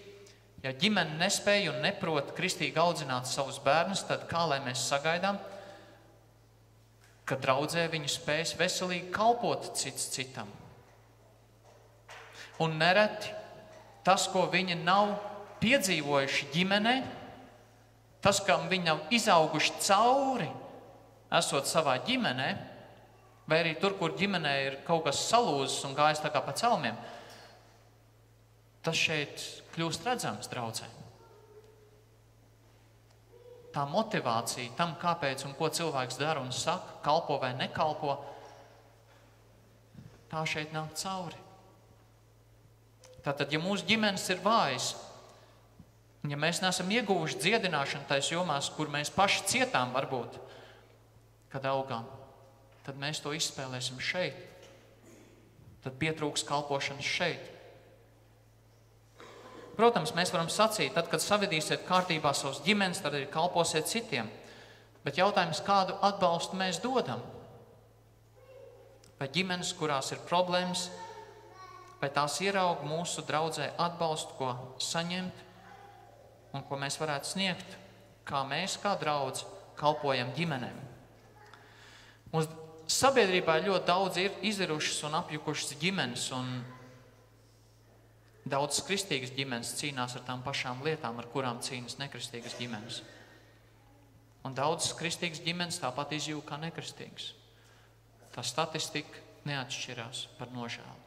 ja ģimene nespēja un neprot kristīgi audzināt savus bērnus, tad kā lai mēs sagaidām, ka draudzē viņi spēs veselīgi kalpot cits citam. Un nereti tas, ko viņi nav piedzīvojuši ģimenē, tas, kam viņi nav izauguši cauri, esot savā ģimenē, vai arī tur, kur ģimenē ir kaut kas salūzis un gājis tā kā pa celmiem, tas šeit kļūst redzams draudzē. Tā motivācija tam, kāpēc un ko cilvēks dara un saka, kalpo vai nekalpo, tā šeit nāk cauri. Tātad, ja mūsu ģimenes ir vājas, ja mēs neesam ieguvuši dziedināšanu tais jomās, kur mēs paši cietām varbūt, kad augām, tad mēs to izspēlēsim šeit. Tad pietrūks kalpošanas šeit. Protams, mēs varam sacīt, tad, kad savedīsiet kārtībā savus ģimenes, tad arī kalposiet citiem. Bet jautājums, kādu atbalstu mēs dodam? Vai ģimenes, kurās ir problēmas, vai tās ieraug mūsu draudzē atbalstu, ko saņemt un ko mēs varētu sniegt, kā mēs, kā draudz, kalpojam ģimenēm. Mūsu sabiedrībā ļoti daudz ir izirušas un apjukušas ģimenes, un daudz kristīgas ģimenes cīnās ar tām pašām lietām, ar kurām cīnas nekristīgas ģimenes. Un daudz kristīgas ģimenes tāpat izjūg kā nekristīgas. Tā statistika neatšķirās par nožēlu.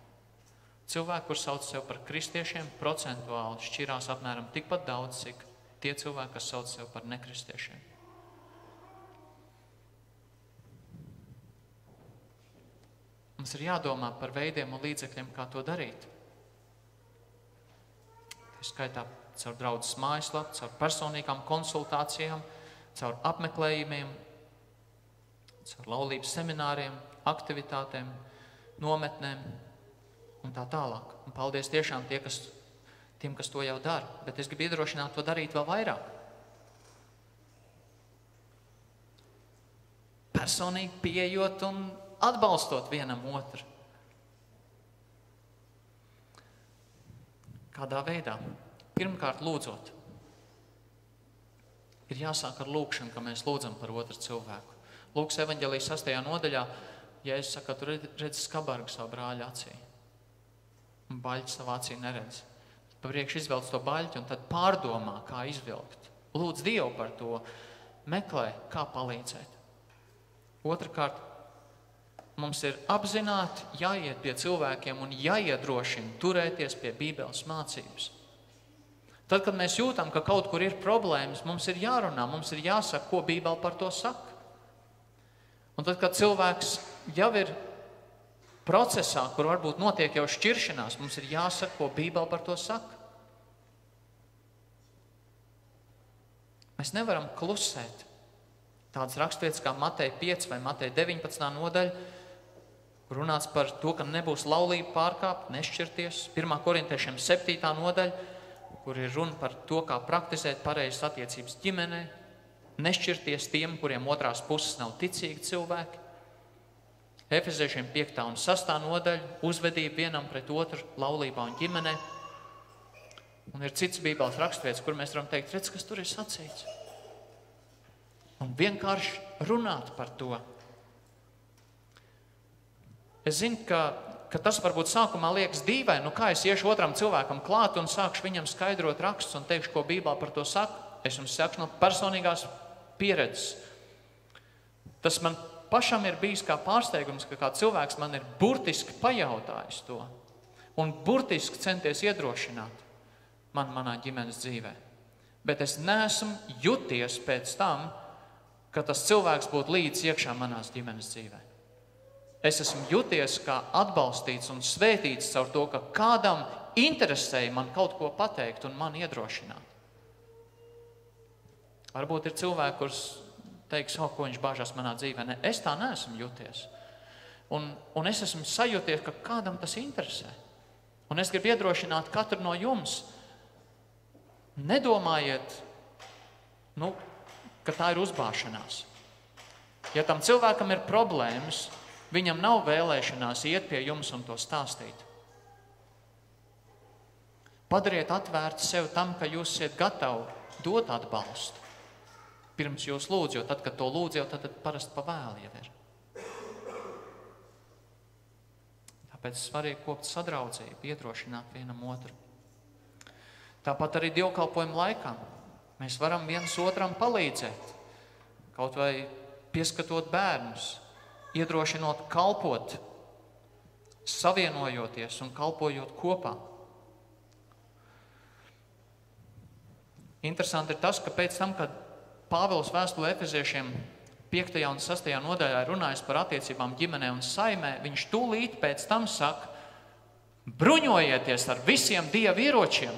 Cilvēki, kur sauc sev par kristiešiem, procentuāli šķirās apmēram tikpat daudz, cik tie cilvēki, kas sauc sev par nekristiešiem. Mums ir jādomā par veidiem un līdzekļiem, kā to darīt. Tā skaitā caur draudzes mājaslapu, caur personīgām konsultācijām, caur apmeklējumiem, caur laulības semināriem, aktivitātēm, nometnēm un tā tālāk. Un paldies tiešām tiem, kas to jau dara, bet es gribu iedrošināt to darīt vēl vairāk. Personīgi pieejot un atbalstot vienam otru. Kādā veidā? Pirmkārt, lūdzot. Ir jāsāk ar lūkšanu, ka mēs lūdzam par otru cilvēku. Lūkas evaņģelijas 6. nodaļā, Jēzus saka, tu redzi skabargu savu brāļa acī. Un baļķi savā acī neredz. Pa priekš izvelc to baļķi un tad pārdomā, kā izvilkt. Lūdz Dievu par to, meklē, kā palīdzēt. Otrakārt, mums ir apzināti jāiet pie cilvēkiem un jāiedrošina turēties pie Bībeles mācības. Tad, kad mēs jūtam, ka kaut kur ir problēmas, mums ir jārunā, mums ir jāsaka, ko Bībele par to saka. Un tad, kad cilvēks jau ir procesā, kur varbūt notiek jau šķiršanās, mums ir jāsaka, ko Bībele par to saka. Mēs nevaram klusēt. Tādas raksturvietas kā Mateja 5 vai Mateja 19. nodaļa runāts par to, ka nebūs laulība pārkāpt, nešķirties. 1. korintiešiem 7. nodaļa, kur ir runa par to, kā praktizēt pareizas attiecības ģimenē, nešķirties tiem, kuriem otrās puses nav ticīgi cilvēki. Efeziešiem 5. un 6. nodaļa, uzvedība vienam pret otru laulībā un ģimenē. Un ir cits Bībeles raksturvietas, kur mēs varam teikt, redz, kas tur ir sacīts. Un vienkārši runāt par to. Es zinu, ka tas varbūt sākumā liekas dīvaini, kā es iešu otram cilvēkam klāt un sākšu viņam skaidrot rakstus un teikšu, ko Bībelē par to saka. Es jums saku no personīgās pieredzes. Tas man pašam ir bijis kā pārsteigums, ka kā cilvēks man ir burtiski pajautājis to un burtiski centies iedrošināt manā ģimenes dzīvē. Bet es neesmu juties pēc tam, ka tas cilvēks būtu līdz iekšā manās ģimenes dzīvē. Es esmu juties kā atbalstīts un svētīts caur to, ka kādam interesēja man kaut ko pateikt un man iedrošināt. Varbūt ir cilvēki, kurš teiks, ko viņš bāžās manā dzīvē. Ne, es tā neesmu juties. Un es esmu sajūties, ka kādam tas interesē. Un es gribu iedrošināt katru no jums. Nedomājiet, ka tā ir uzbāšanās. Ja tam cilvēkam ir problēmas, viņam nav vēlēšanās iet pie jums un to stāstīt. Padariet atvērtu sev tam, ka jūs esat gatavi dot atbalstu. Pirms jūs lūdzu, jo tad, kad to lūdzu, jau tad parasti pa vēlu jau ir. Tāpēc svarīgi kopt sadraudzību, iedrošināt vienam otru. Tāpat arī dievkalpojuma laikā mēs varam viens otram palīdzēt, kaut vai pieskatot bērnus, iedrošinot kalpot, savienojoties un kalpojot kopā. Interesanti ir tas, ka pēc tam, kad Pāvils vēstulē Efeziešiem 5. un 6. nodaļā runājas par attiecībām ģimenē un saimē, viņš tūlīt pēc tam saka, bruņojieties ar visiem Dieva ieročiem.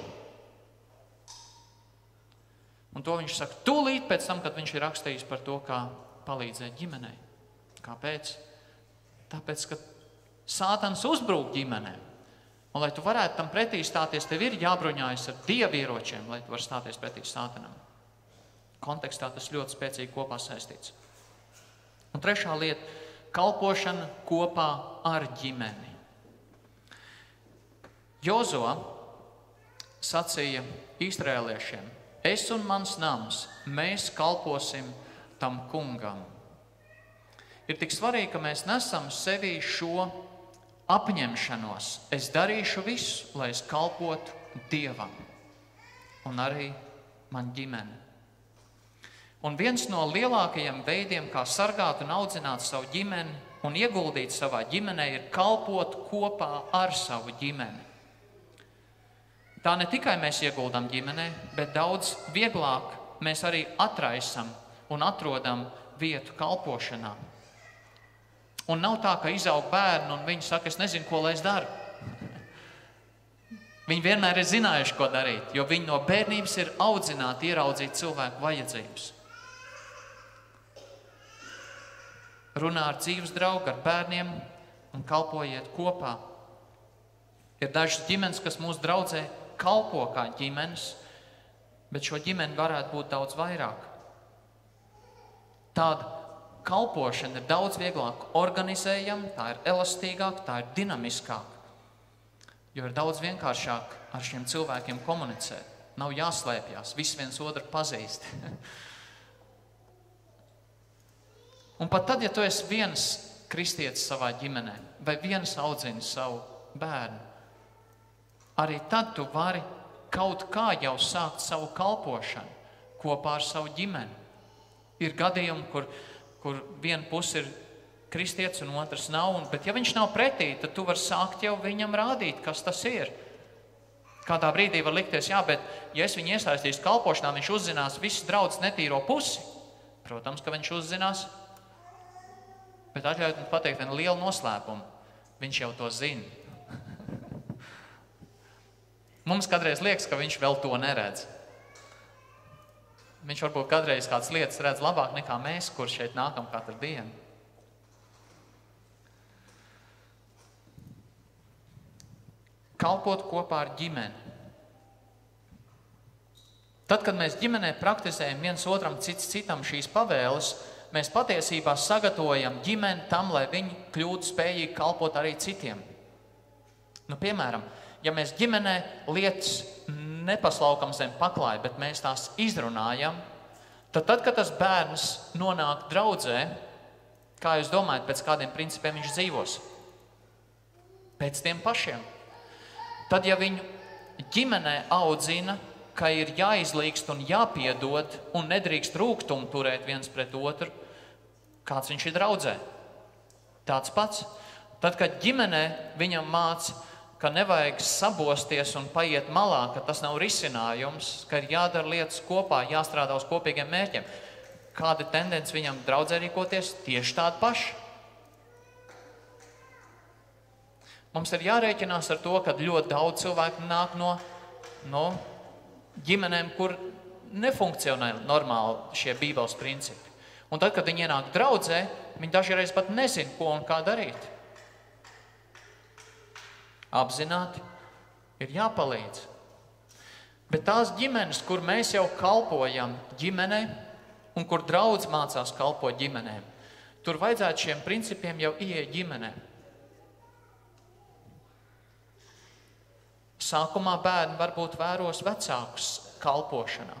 Un to viņš saka tūlīt pēc tam, kad viņš ir rakstījis par to, kā palīdzēt ģimenei. Kāpēc? Tāpēc, ka Sātans uzbrūk ģimenēm. Un, lai tu varētu tam pretī stāties, tev ir jābruņājas ar Dieva ieročiem, lai tu var stāties pretī Sātanam. Kontekstā tas ļoti spēcīgi kopā saistīts. Un trešā lieta – kalpošana kopā ar ģimeni. Jozo sacīja Izraēliešiem, es un mans nams, mēs kalposim tam kungam. Ir tik svarīgi, ka mēs nesam sevī šo apņemšanos. Es darīšu visu, lai es kalpotu Dievam un arī man ģimeni. Un viens no lielākajiem veidiem, kā sargāt un audzināt savu ģimeni un ieguldīt savā ģimenē, ir kalpot kopā ar savu ģimeni. Tā ne tikai mēs ieguldam ģimenē, bet daudz vieglāk mēs arī atraisam un atrodam vietu kalpošanā. Un nav tā, ka izaug bērni un viņi saka, es nezinu, ko lai es daru. Viņi vienmēr ir zinājuši, ko darīt, jo viņi no bērnības ir audzināti ieraudzīt cilvēku vajadzības. Runā ar dzīves draugu, ar bērniem un kalpojiet kopā. Ir dažas ģimenes, kas mūsu draudzē kalpo kā ģimenes, bet šo ģimeni varētu būt daudz vairāk. Tāda kalpošana ir daudz vieglāk organizējama, tā ir elastīgāka, tā ir dinamiskāka, jo ir daudz vienkāršāk ar šiem cilvēkiem komunicēt. Nav jāslēpjas, visi viens otru pazīst. Un pat tad, ja tu esi viens kristietis savā ģimenē vai viens audzini savu bērnu, arī tad tu vari kaut kā jau sākt savu kalpošanu, kopā ar savu ģimeni. Ir gadījumi, kur viena puse ir kristietis un otrs nav, bet ja viņš nav pretī, tad tu vari sākt jau viņam rādīt, kas tas ir. Kādā brīdī var likties, jā, bet ja es viņu iesaistīšu kalpošanā, viņš uzzinās visas draudzes netīro pusi. Protams, ka viņš uzzinās, bet atļaujiet man pateikt vienu lielu noslēpumu. Viņš jau to zina. Mums kādreiz liekas, ka viņš vēl to neredz. Viņš varbūt kādreiz kādas lietas redz labāk nekā mēs, kur šeit nākam katru dienu. Kalpot kopā ar ģimeni. Tad, kad mēs ģimenē praktizējam viens otram citam šīs pavēles, mēs patiesībā sagatavojam ģimeni tam, lai viņi kļūtu spējīgi kalpot arī citiem. Piemēram, ja mēs ģimenē lietas nepaslaukam zem paklāja, bet mēs tās izrunājam, tad, kad tas bērns nonāk draudzē, kā jūs domājat, pēc kādiem principiem viņš dzīvos? Pēc tiem pašiem. Tad, ja viņu ģimenē audzina, ka ir jāizlīgst un jāpiedod un nedrīkst rūgtumu turēt viens pret otru, kāds viņš ir draudzē? Tāds pats. Tad, kad ģimenē viņam māca, ka nevajag sabosties un paiet malā, ka tas nav risinājums, ka ir jādara lietas kopā, jāstrādā uz kopīgiem mērķiem. Kāda tendence viņam draudzē rīkoties? Tieši tāda paša. Mums ir jārēķinās ar to, ka ļoti daudz cilvēku nāk no ģimenēm, kur nefunkcionē normāli šie bībeles principi. Un tad, kad viņi ienāk draudzē, viņi dažreiz pat nezin, ko un kā darīt. Apzināti ir jāpalīdz. Bet tās ģimenes, kur mēs jau kalpojam ģimenei un kur draudz mācās kalpot ģimenēm, tur vajadzētu šiem principiem jau ieiet ģimenē. Sākumā bērni varbūt vēros vecākus kalpošanā.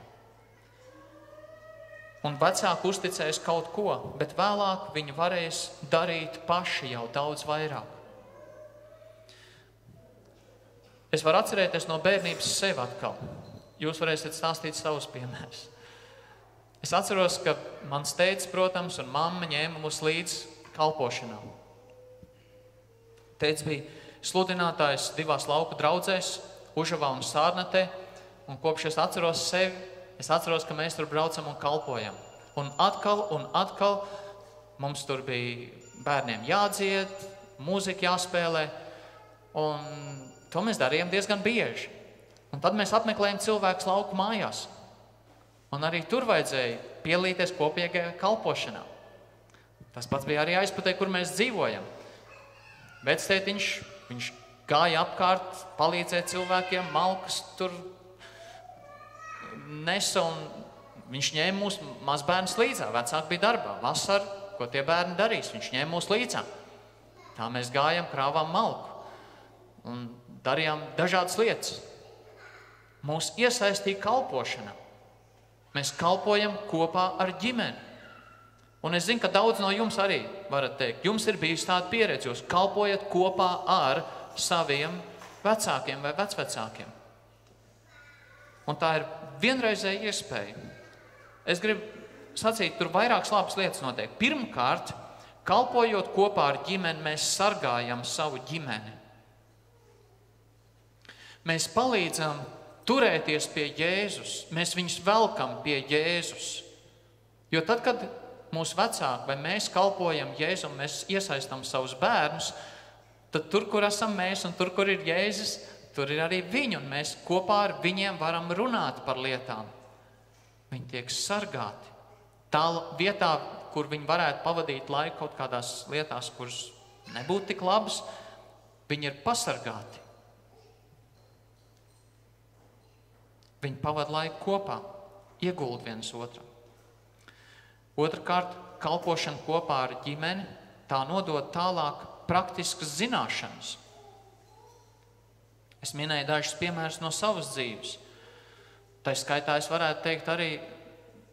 Un vecāki uzticēs kaut ko, bet vēlāk viņi varēs darīt paši jau daudz vairāk. Es varu atcerēties no bērnības sevi atkal. Jūs varēsiet stāstīt savus piemērus. Es atceros, ka mans tētis, protams, un mamma ņēma mūs līdz kalpošanā. Tētis bija sludinātājs 2 lauku draudzēs, Užavā un Sārnatē, un kopš es atceros sevi, es atceros, ka mēs tur braucam un kalpojam. Un atkal mums tur bija bērniem jādzied, mūzika jāspēlē, un to mēs darījām diezgan bieži. Un tad mēs apmeklējām cilvēkus lauku mājās. Un arī tur vajadzēja pielīties kopīgajā kalpošanā. Tas pats bija arī aizputē, kur mēs dzīvojam. Vectētiņš, viņš gāja apkārt, palīdzēja cilvēkiem, malkas tur nesa, un viņš ņēma mūsu mazbērnus līdzā. Vecāki bija darbā. Vasar, ko tie bērni darīs, viņš ņēma mūs līdzā. Tā mēs gājam, krāvām malku un darījām dažādas lietas. Mūs iesaistīja kalpošanā. Mēs kalpojam kopā ar ģimeni. Un es zinu, ka daudz no jums arī varat teikt, jums ir bijusi tāda pieredze, jūs kalpojat kopā ar saviem vecākiem vai vecvecākiem. Un tā ir vienreizēja iespēja. Es gribu sacīt, tur vairākas labas lietas notiek. Pirmkārt, kalpojot kopā ar ģimeni, mēs sargājam savu ģimeni. Mēs palīdzam turēties pie Jēzus. Mēs viņus velkam pie Jēzus. Jo tad, kad mūsu vecāki vai mēs kalpojam Jēzu un mēs iesaistam savus bērnus, tad tur, kur esam mēs un tur, kur ir Jēzus, tur ir arī viņi, un mēs kopā ar viņiem varam runāt par lietām. Viņi tiek sargāti. Tā vietā, kur viņi varētu pavadīt laiku kaut kādās lietās, kuras nebūtu tik labas, viņi ir pasargāti. Viņi pavada laiku kopā, iegulda viens otram. Otrakārt, kalpošana kopā ar ģimeni, tā nodod tālāk praktiskas zināšanas. Es minēju dažus piemērus no savas dzīves. Tā skaitā es varētu teikt arī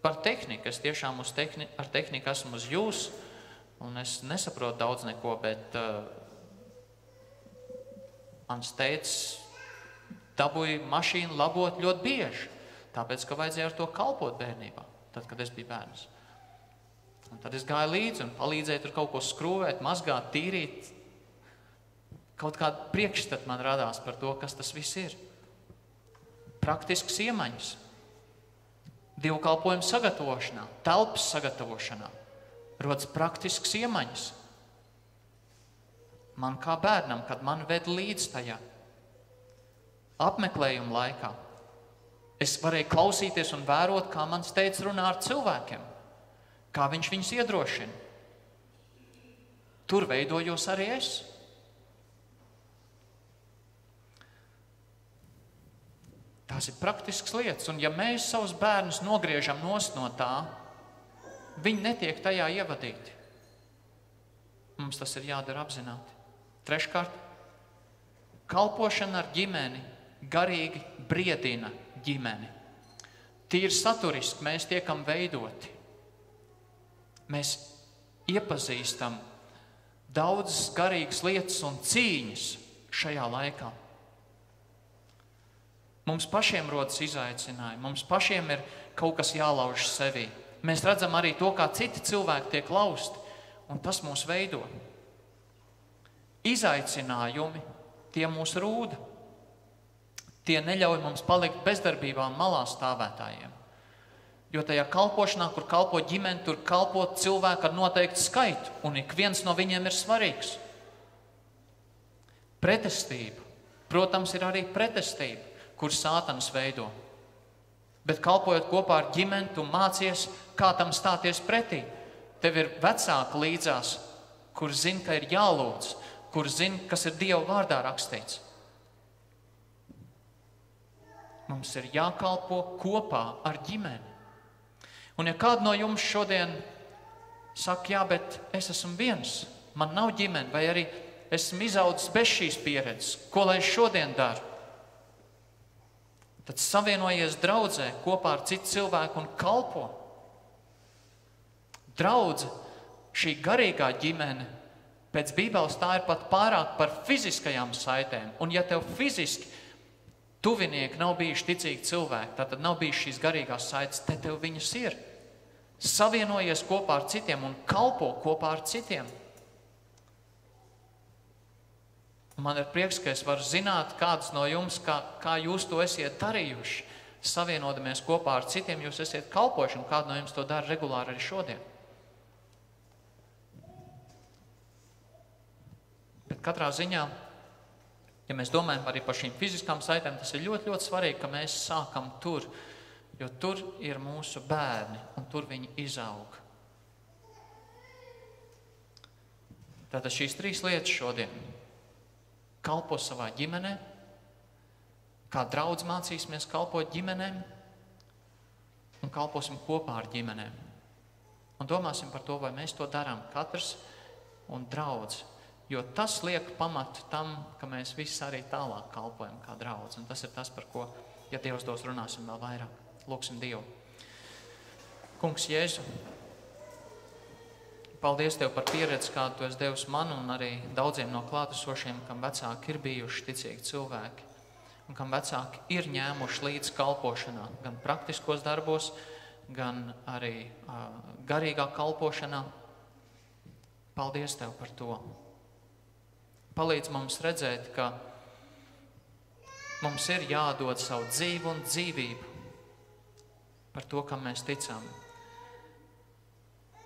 par tehniku. Es tiešām ar tehniku esmu uz jūs, un es nesaprotu daudz neko, bet mans tētis dabūja mašīnu labot ļoti bieži. Tāpēc, ka vajadzēja ar to kalpot bērnībā, tad, kad es biju bērns. Un tad es gāju līdzi un palīdzēju tur kaut ko skrūvēt, mazgāt, tīrīt. Kaut kāda priekšstata man radās par to, kas tas viss ir. Praktisks iemaņas. Dievkalpojumu sagatavošanā, telpas sagatavošanā. Rodas praktisks iemaņas. Man kā bērnam, kad man ved līdz tajā. Apmeklējuma laikā. Es varēju klausīties un vērot, kā mans teicis runā ar cilvēkiem. Kā viņš viņus iedrošina. Tur veidojos arī es. Tās ir praktiskas lietas. Un ja mēs savus bērnus nogriežam nost no tā, viņi netiek tajā ievadīti. Mums tas ir jādara apzināti. Treškārt, kalpošana ar ģimeni garīgi briedina ģimeni. Tīri saturiski mēs tiekam veidoti. Mēs iepazīstam daudzas garīgas lietas un cīņas šajā laikā. Mums pašiem rodas izaicinājumi, mums pašiem ir kaut kas jālauž sevī. Mēs redzam arī to, kā citi cilvēki tiek lausti, un tas mūs veido. Izaicinājumi, tie mūs rūda. Tie neļauj mums palikt bezdarbībā un malā stāvētājiem. Jo tajā kalpošanā, kur kalpo ģimene, tur kalpo cilvēku ar noteiktu skaitu, un ik viens no viņiem ir svarīgs. Pretestība. Protams, ir arī pretestība, kur Sātans veido. Bet kalpojot kopā ar ģimeni, tu mācies, kā tam stāties pretī. Tev ir vecāki līdzās, kur zina, ka ir jālūdz, kur zina, kas ir Dieva vārdā rakstīts. Mums ir jākalpo kopā ar ģimeni. Un ja kādu no jums šodien saka, jā, bet es esmu viens, man nav ģimene, vai arī esmu izaudzis bez šīs pieredzes, ko lai es šodien daru? Tad savienojies draudzē kopā ar citu cilvēku un kalpo. Draudze, šī garīgā ģimene, pēc Bībeles tā ir pat pārāk par fiziskajām saitēm. Un ja tev fiziski tuvinieki nav bijuši ticīgi cilvēki, tad nav bijuši šīs garīgās saites, te tev viņas ir. Savienojies kopā ar citiem un kalpo kopā ar citiem. Man ir prieks, ka es varu zināt, kāds no jums, kā jūs to esiet darījuši. Savienodamies kopā ar citiem, jūs esiet kalpojuši, un kādu no jums to dara regulāri arī šodien. Bet katrā ziņā, ja mēs domājam arī par šīm fiziskām saitēm, tas ir ļoti, ļoti svarīgi, ka mēs sākam tur, jo tur ir mūsu bērni, un tur viņi izaug. Tātad šīs 3 lietas šodien. Kalpo savā ģimenē, kā draudz mācīsimies kalpot ģimenēm, un kalposim kopā ar ģimenēm. Un domāsim par to, vai mēs to darām katrs un draudz. Jo tas liek pamatu tam, ka mēs visi arī tālāk kalpojam kā draudz. Un tas ir tas, par ko, ja Dievs dos, runāsim vēl vairāk. Lūksim Dievu. Kungs Jēzu, paldies Tev par pieredzi, kādu Tu esi devis man un arī daudziem no klātesošiem, kam vecāki ir bijuši ticīgi cilvēki un kam vecāki ir ņēmuši līdz kalpošanā, gan praktiskos darbos, gan arī garīgā kalpošanā. Paldies Tev par to. Palīdz mums redzēt, ka mums ir jādod savu dzīvi un dzīvību par to, kam mēs ticam.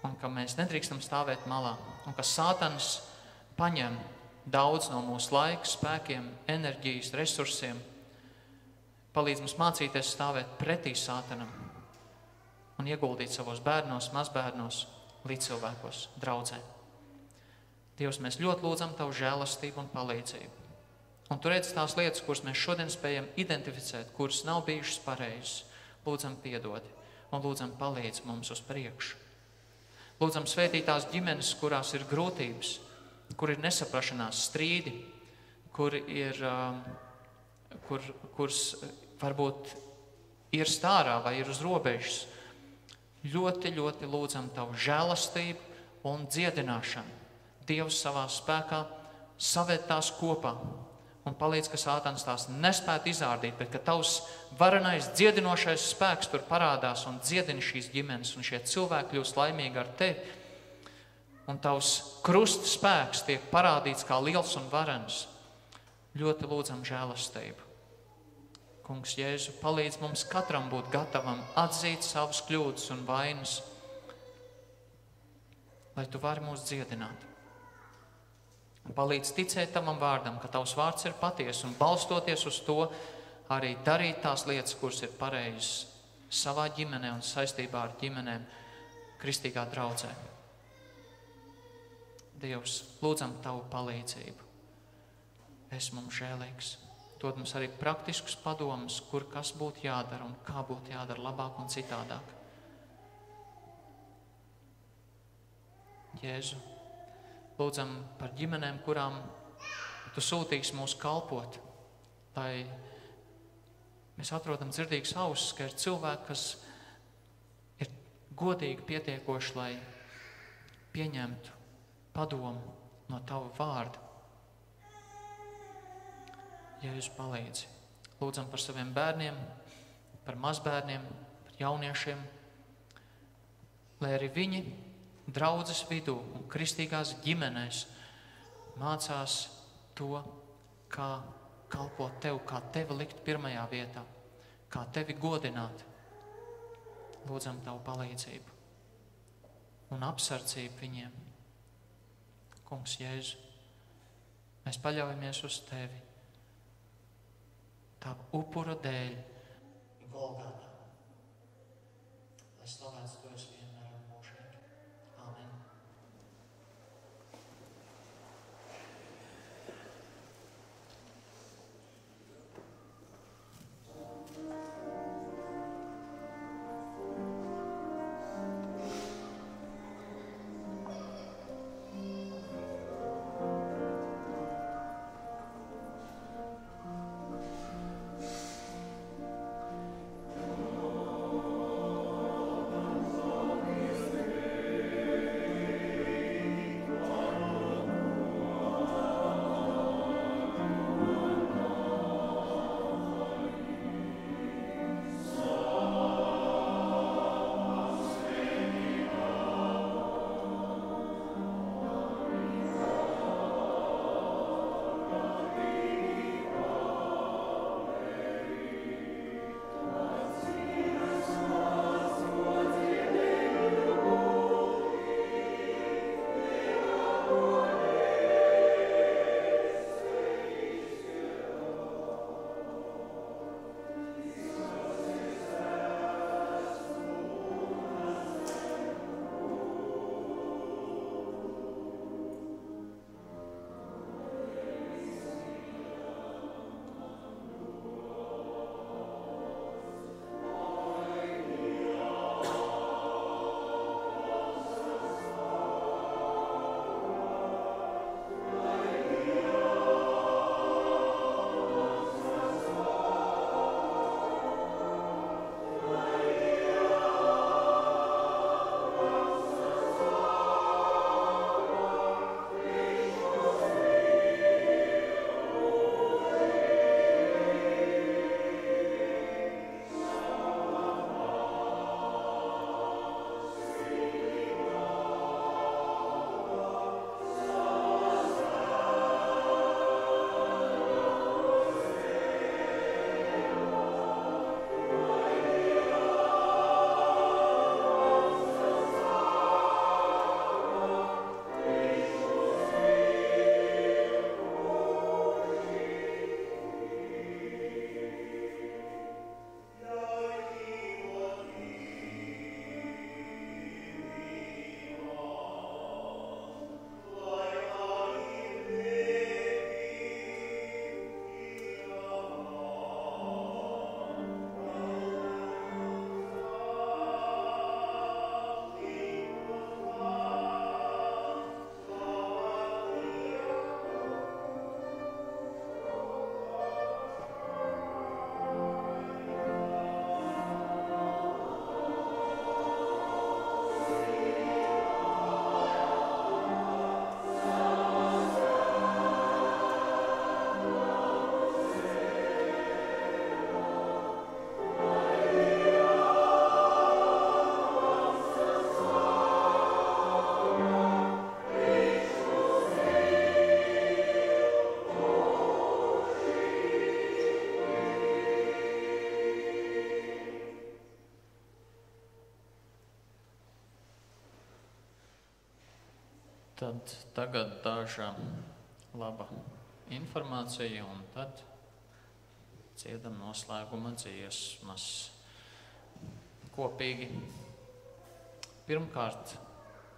Un ka mēs nedrīkstam stāvēt malā. Un ka Sātans paņem daudz no mūsu laika, spēkiem, enerģijas, resursiem. Palīdz mums mācīties stāvēt pretī Sātanam un ieguldīt savos bērnos, mazbērnos, līdzcilvēkos, draudzē. Dievs, mēs ļoti lūdzam Tavu žēlastību un palīdzību. Un Tu redzi tās lietas, kuras mēs šodien spējam identificēt, kuras nav bijušas pareizas. Lūdzam piedodi un lūdzam palīdz mums uz priekšu. Lūdzam svētīt tās ģimenes, kurās ir grūtības, kur ir nesaprašanās, strīdi, kuras varbūt ir stārā vai ir uz robežas. Ļoti, ļoti lūdzam Tavu žēlastību un dziedināšanu. Dievs savā spēkā saved tās kopā un palīdz, ka Sātans tās nespētu izārdīt, bet ka tavs varenais dziedinošais spēks tur parādās un dziedina šīs ģimenes, un šie cilvēki kļūst laimīgi ar tevi. Un tavs krusta spēks tiek parādīts kā liels un varens. Ļoti lūdzam žēlastību. Kungs Jēzu, palīdz mums katram būt gatavam atzīt savus kļūdas un vainas, lai tu vari mūs dziedināt. Un palīdz ticēt tavam vārdam, ka tavs vārds ir patiesa, un balstoties uz to arī darīt tās lietas, kuras ir pareizas savā ģimenē un saistībā ar ģimenēm kristīgā draudzē. Dievs, lūdzam tavu palīdzību. Es mums žēlīgs. Dod mums arī praktiskus padomus, kur kas būtu jādara un kā būtu jādara labāk un citādāk. Jēzu, lūdzam par ģimenēm, kurām tu sūtīsi mūs kalpot, lai mēs atrodam dzirdīgas ausis, ka ir cilvēki, kas ir godīgi pietiekoši, lai pieņemtu padomu no tava vārda. Jēzu, palīdzi. Lūdzam par saviem bērniem, par mazbērniem, par jauniešiem, lai arī viņi draudzes vidū un kristīgās ģimenēs mācās to, kā kalpot tev, kā tevi likt pirmajā vietā, kā tevi godināt. Lūdzam tavu palīdzību un apsardzību viņiem. Kungs Jēzu, mēs paļaujamies uz tevi, tavu upura dēļ Golgātā, lai slavēts tu esi vienmēr un mūžīgi. Āmen. Tad tagad daža laba informācija, un tad dziedam noslēguma dziesmas kopīgi. Pirmkārt,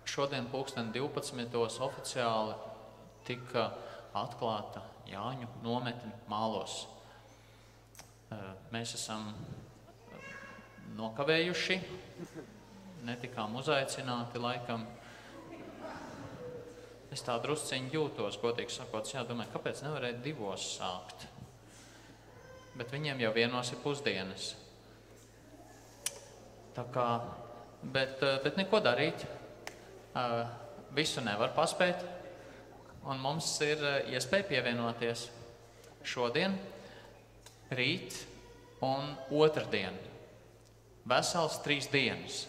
šodien 12. oficiāli tika atklāta Jāņu nometne Mālos. Mēs esam nokavējuši, netikām uzaicināti laikam. Es tā drusciņi jūtos, godīgi sakot, domāju, kāpēc nevarēja 2 sākt. Bet viņiem jau 1 ir pusdienas. Tā kā, bet neko darīt. Visu nevar paspēt. Un mums ir iespēja pievienoties šodien, rīt un otrdien. Vesels 3 dienas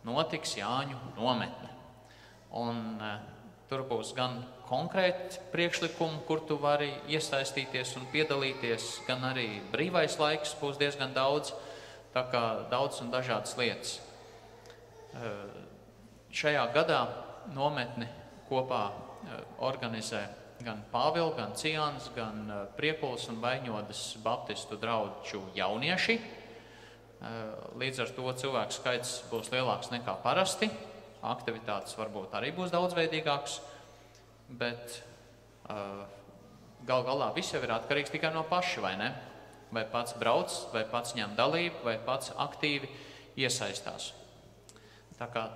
notiks Jāņu nometne. Un tur būs gan konkrēti priekšlikumi, kur tu vari iesaistīties un piedalīties, gan arī brīvais laiks būs diezgan daudz, tā kā daudz un dažādas lietas. Šajā gadā nometni kopā organizē gan Pāvila, gan Cijānas, gan Priekulas un Vaiņodas baptistu draudžu jaunieši. Līdz ar to cilvēku skaits būs lielāks nekā parasti. Aktivitātes varbūt arī būs daudzveidīgākas, bet gal galā viss jau ir atkarīgs tikai no paša, vai ne? Vai pats brauc, vai pats ņem dalību, vai pats aktīvi iesaistās. Tā kā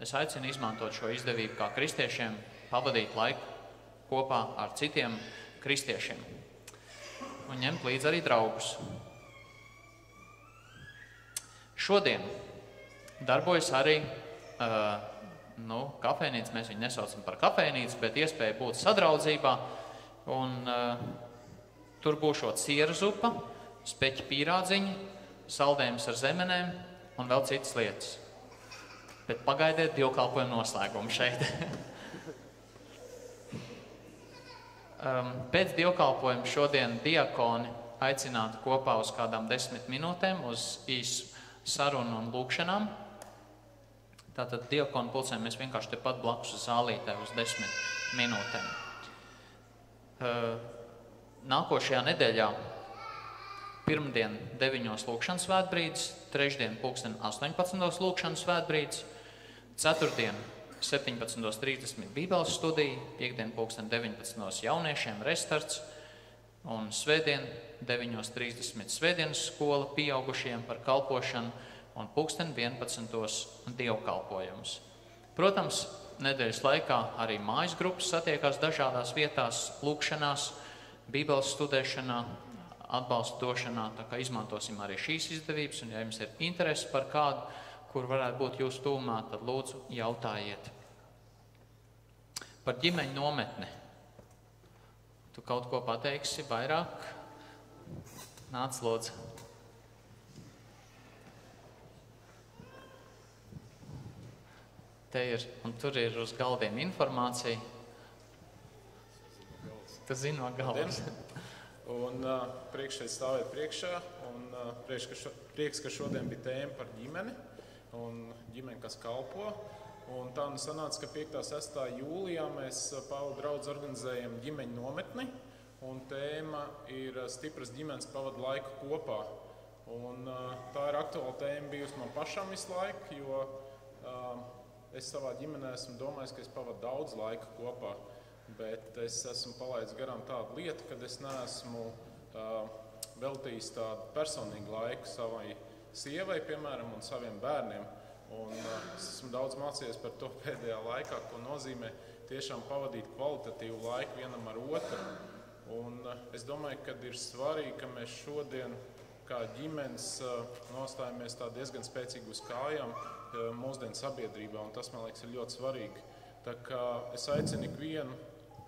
es aicinu izmantot šo izdevību kā kristiešiem, pavadīt laiku kopā ar citiem kristiešiem un ņemt līdzi arī draugus. Šodien darbojas arī kafejnīca, mēs viņu nesaucam par kafejnīcu, bet iespēja būt sadraudzībā, un tur būšot siera zupa, speķi pīrādziņi, saldējums ar zemenēm un vēl citas lietas. Bet pagaidiet dievkalpojumu noslēgumu šeit. Pēc dievkalpojuma šodien diakoni aicinātu kopā uz kādām 10 minūtēm uz īsu sarunu un lūkšanām. Tātad diakonu pulcēm mēs vienkārši tepat blakus zālītē uz 10 minūtēm. Nākošajā nedēļā pirmdien 9 lūkšanas svētbrīdis, trešdien 18 lūkšanas svētbrīdis, ceturtdien 17:30 bībeles studija, piekdien 19 jauniešiem restarts un svētdien 9:30 svētdienas skola pieaugušiem par kalpošanu un 11 dievkalpojums. Protams, nedēļas laikā arī mājas grupas satiekās dažādās vietās, lūkšanās, bībeles studēšanā, atbalstu došanā, tā kā izmantosim arī šīs izdevības, un ja jums ir interesi par kādu, kur varētu būt jūsu tuvumā, tad lūdzu jautājiet. Par ģimeņu nometni. Tu kaut ko pateiksi vairāk? Nāc, lūdzu. Te ir, un tur ir uz galdiem informācija. Tu zini no galvas. Un priekš šeit stāvēt priekšā, un prieks, ka šodien bija tēma par ģimeni, un ģimeni, kas kalpo. Un tā nu sanāca, ka 5. un 6. jūlijā mēs Pāvila draudz organizējam ģimeņu nometni, un tēma ir stipras ģimenes pavada laiku kopā. Un tā ir aktuāla tēma bijusi man pašam visu laiku, jo es savā ģimenē esmu domājis, ka es pavadu daudz laika kopā, bet es esmu palaidis garām tādu lietu, kad es neesmu veltījis tādu personīgu laiku savai sievai, piemēram, un saviem bērniem. Un es esmu daudz mācījies par to pēdējā laikā, ko nozīmē tiešām pavadīt kvalitatīvu laiku vienam ar otru. Un es domāju, ka ir svarīgi, ka mēs šodien kā ģimenes nostājamies tā diezgan spēcīgi uz kājām mūsdienu sabiedrībā, un tas, man liekas, ir ļoti svarīgi. Tā kā es aicinu ikvienu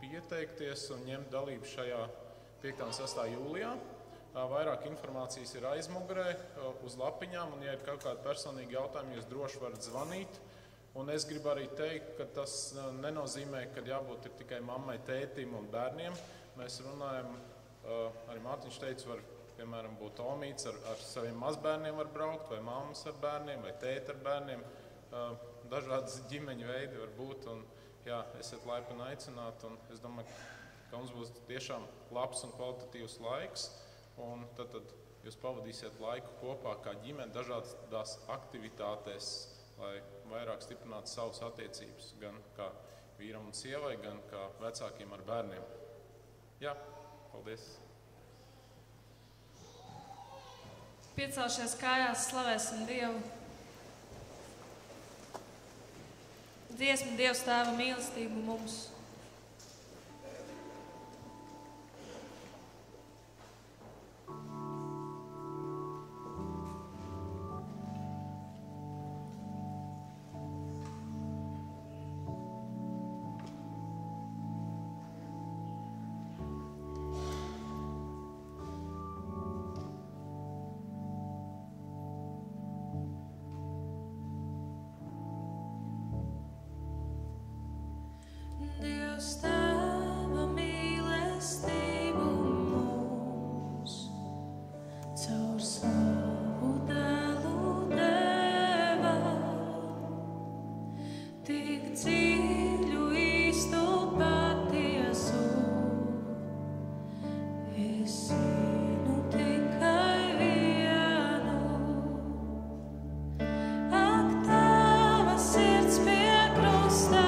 pieteikties un ņemt dalību šajā 5. un 6. jūlijā. Vairāk informācijas ir aizmugurē uz lapiņām, un ja ir kaut kādi personīgi jautājumi, jūs droši varat zvanīt. Un es gribu arī teikt, ka tas nenozīmē, ka jābūt tikai mammai, tētim un bērniem. Mēs runājam, arī Mārtiņš teica, var, piemēram, būt omīts ar saviem mazbērniem var braukt, vai mammas ar bērniem, vai tēti ar bērniem. Dažādas ģimeņu veidi var būt, un jā, esiet laipni aicināti, un es domāju, ka mums būs tiešām labs un kvalitatīvs laiks, un tad jūs pavadīsiet laiku kopā kā ģimene dažādās aktivitātēs, lai vairāk stiprinātu savas attiecības, gan kā vīram un sievai, gan kā vecākiem ar bērniem. Jā, paldies! Piecelšies kājās, slavēsim Dievu. Dziesma Dievs Tēva mīlestību mums. Dievs Tēva mīlestību mums caur savu dēlu deva, tik dziļu īstu patiesu, es zinu tikai vienu. Ak, tava sirds pie krusta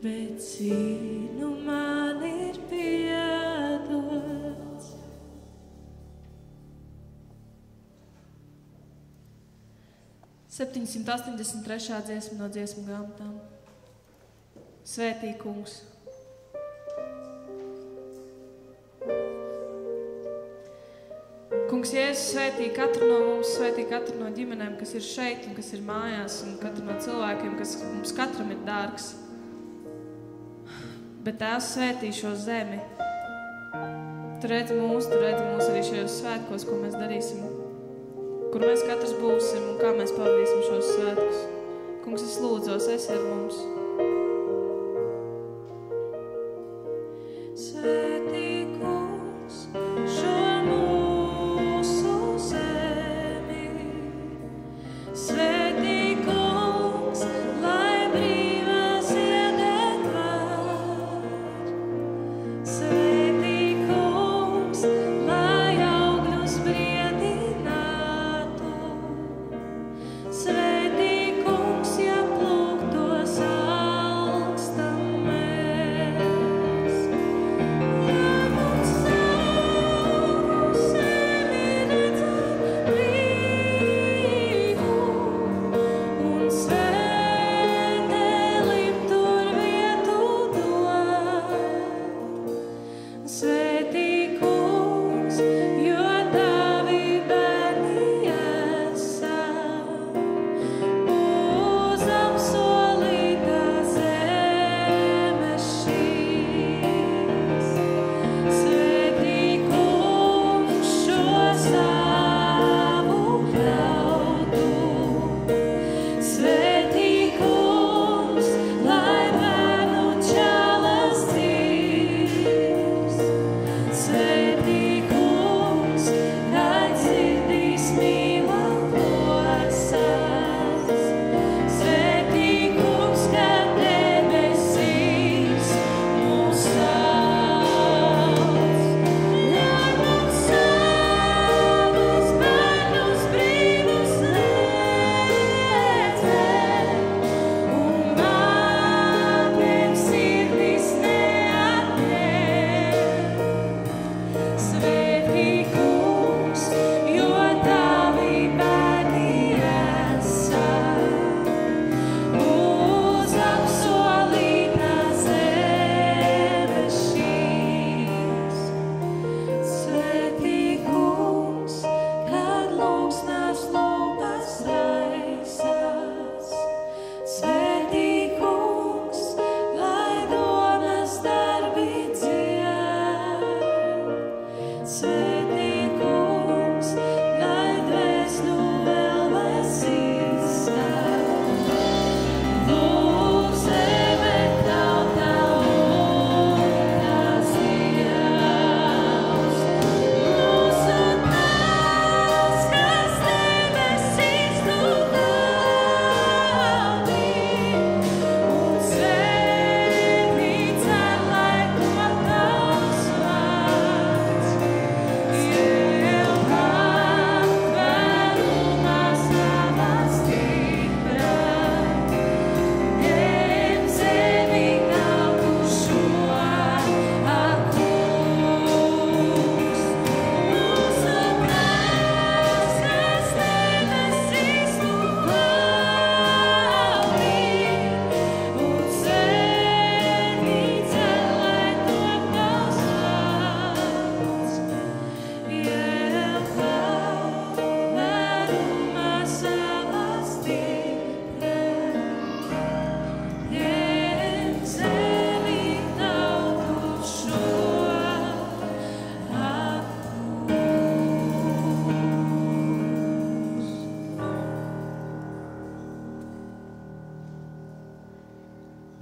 bet zinu, man ir piedots. Septiņsimtasiņdesmit dziesma no dziesmu grāmatām. Svētī kungs. Kungs Jēzus svētī katru no mums, svētī katru no ģimenēm, kas ir šeit un kas ir mājās, un katru no cilvēkiem, kas mums katram ir dārgs. Bet Tēvs svētī šo zemi. Tu redzi mūs arī šajos svētkos, ko mēs darīsim, kur mēs katrs būsim un kā mēs pavadīsim šos svētkus. Kungs, es lūdzos, esi ar mums. Svētī kungs šo mūsu zemi, svētī kungs, lai brīvā ziedēt var.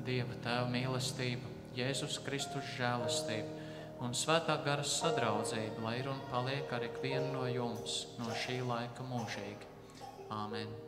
Dieva Tēva mīlestība, Jēzus Kristus žēlastība un Svētā gara sadraudzība, lai ir un paliek ar ikvienu no jums no šī laika mūžīgi. Āmen.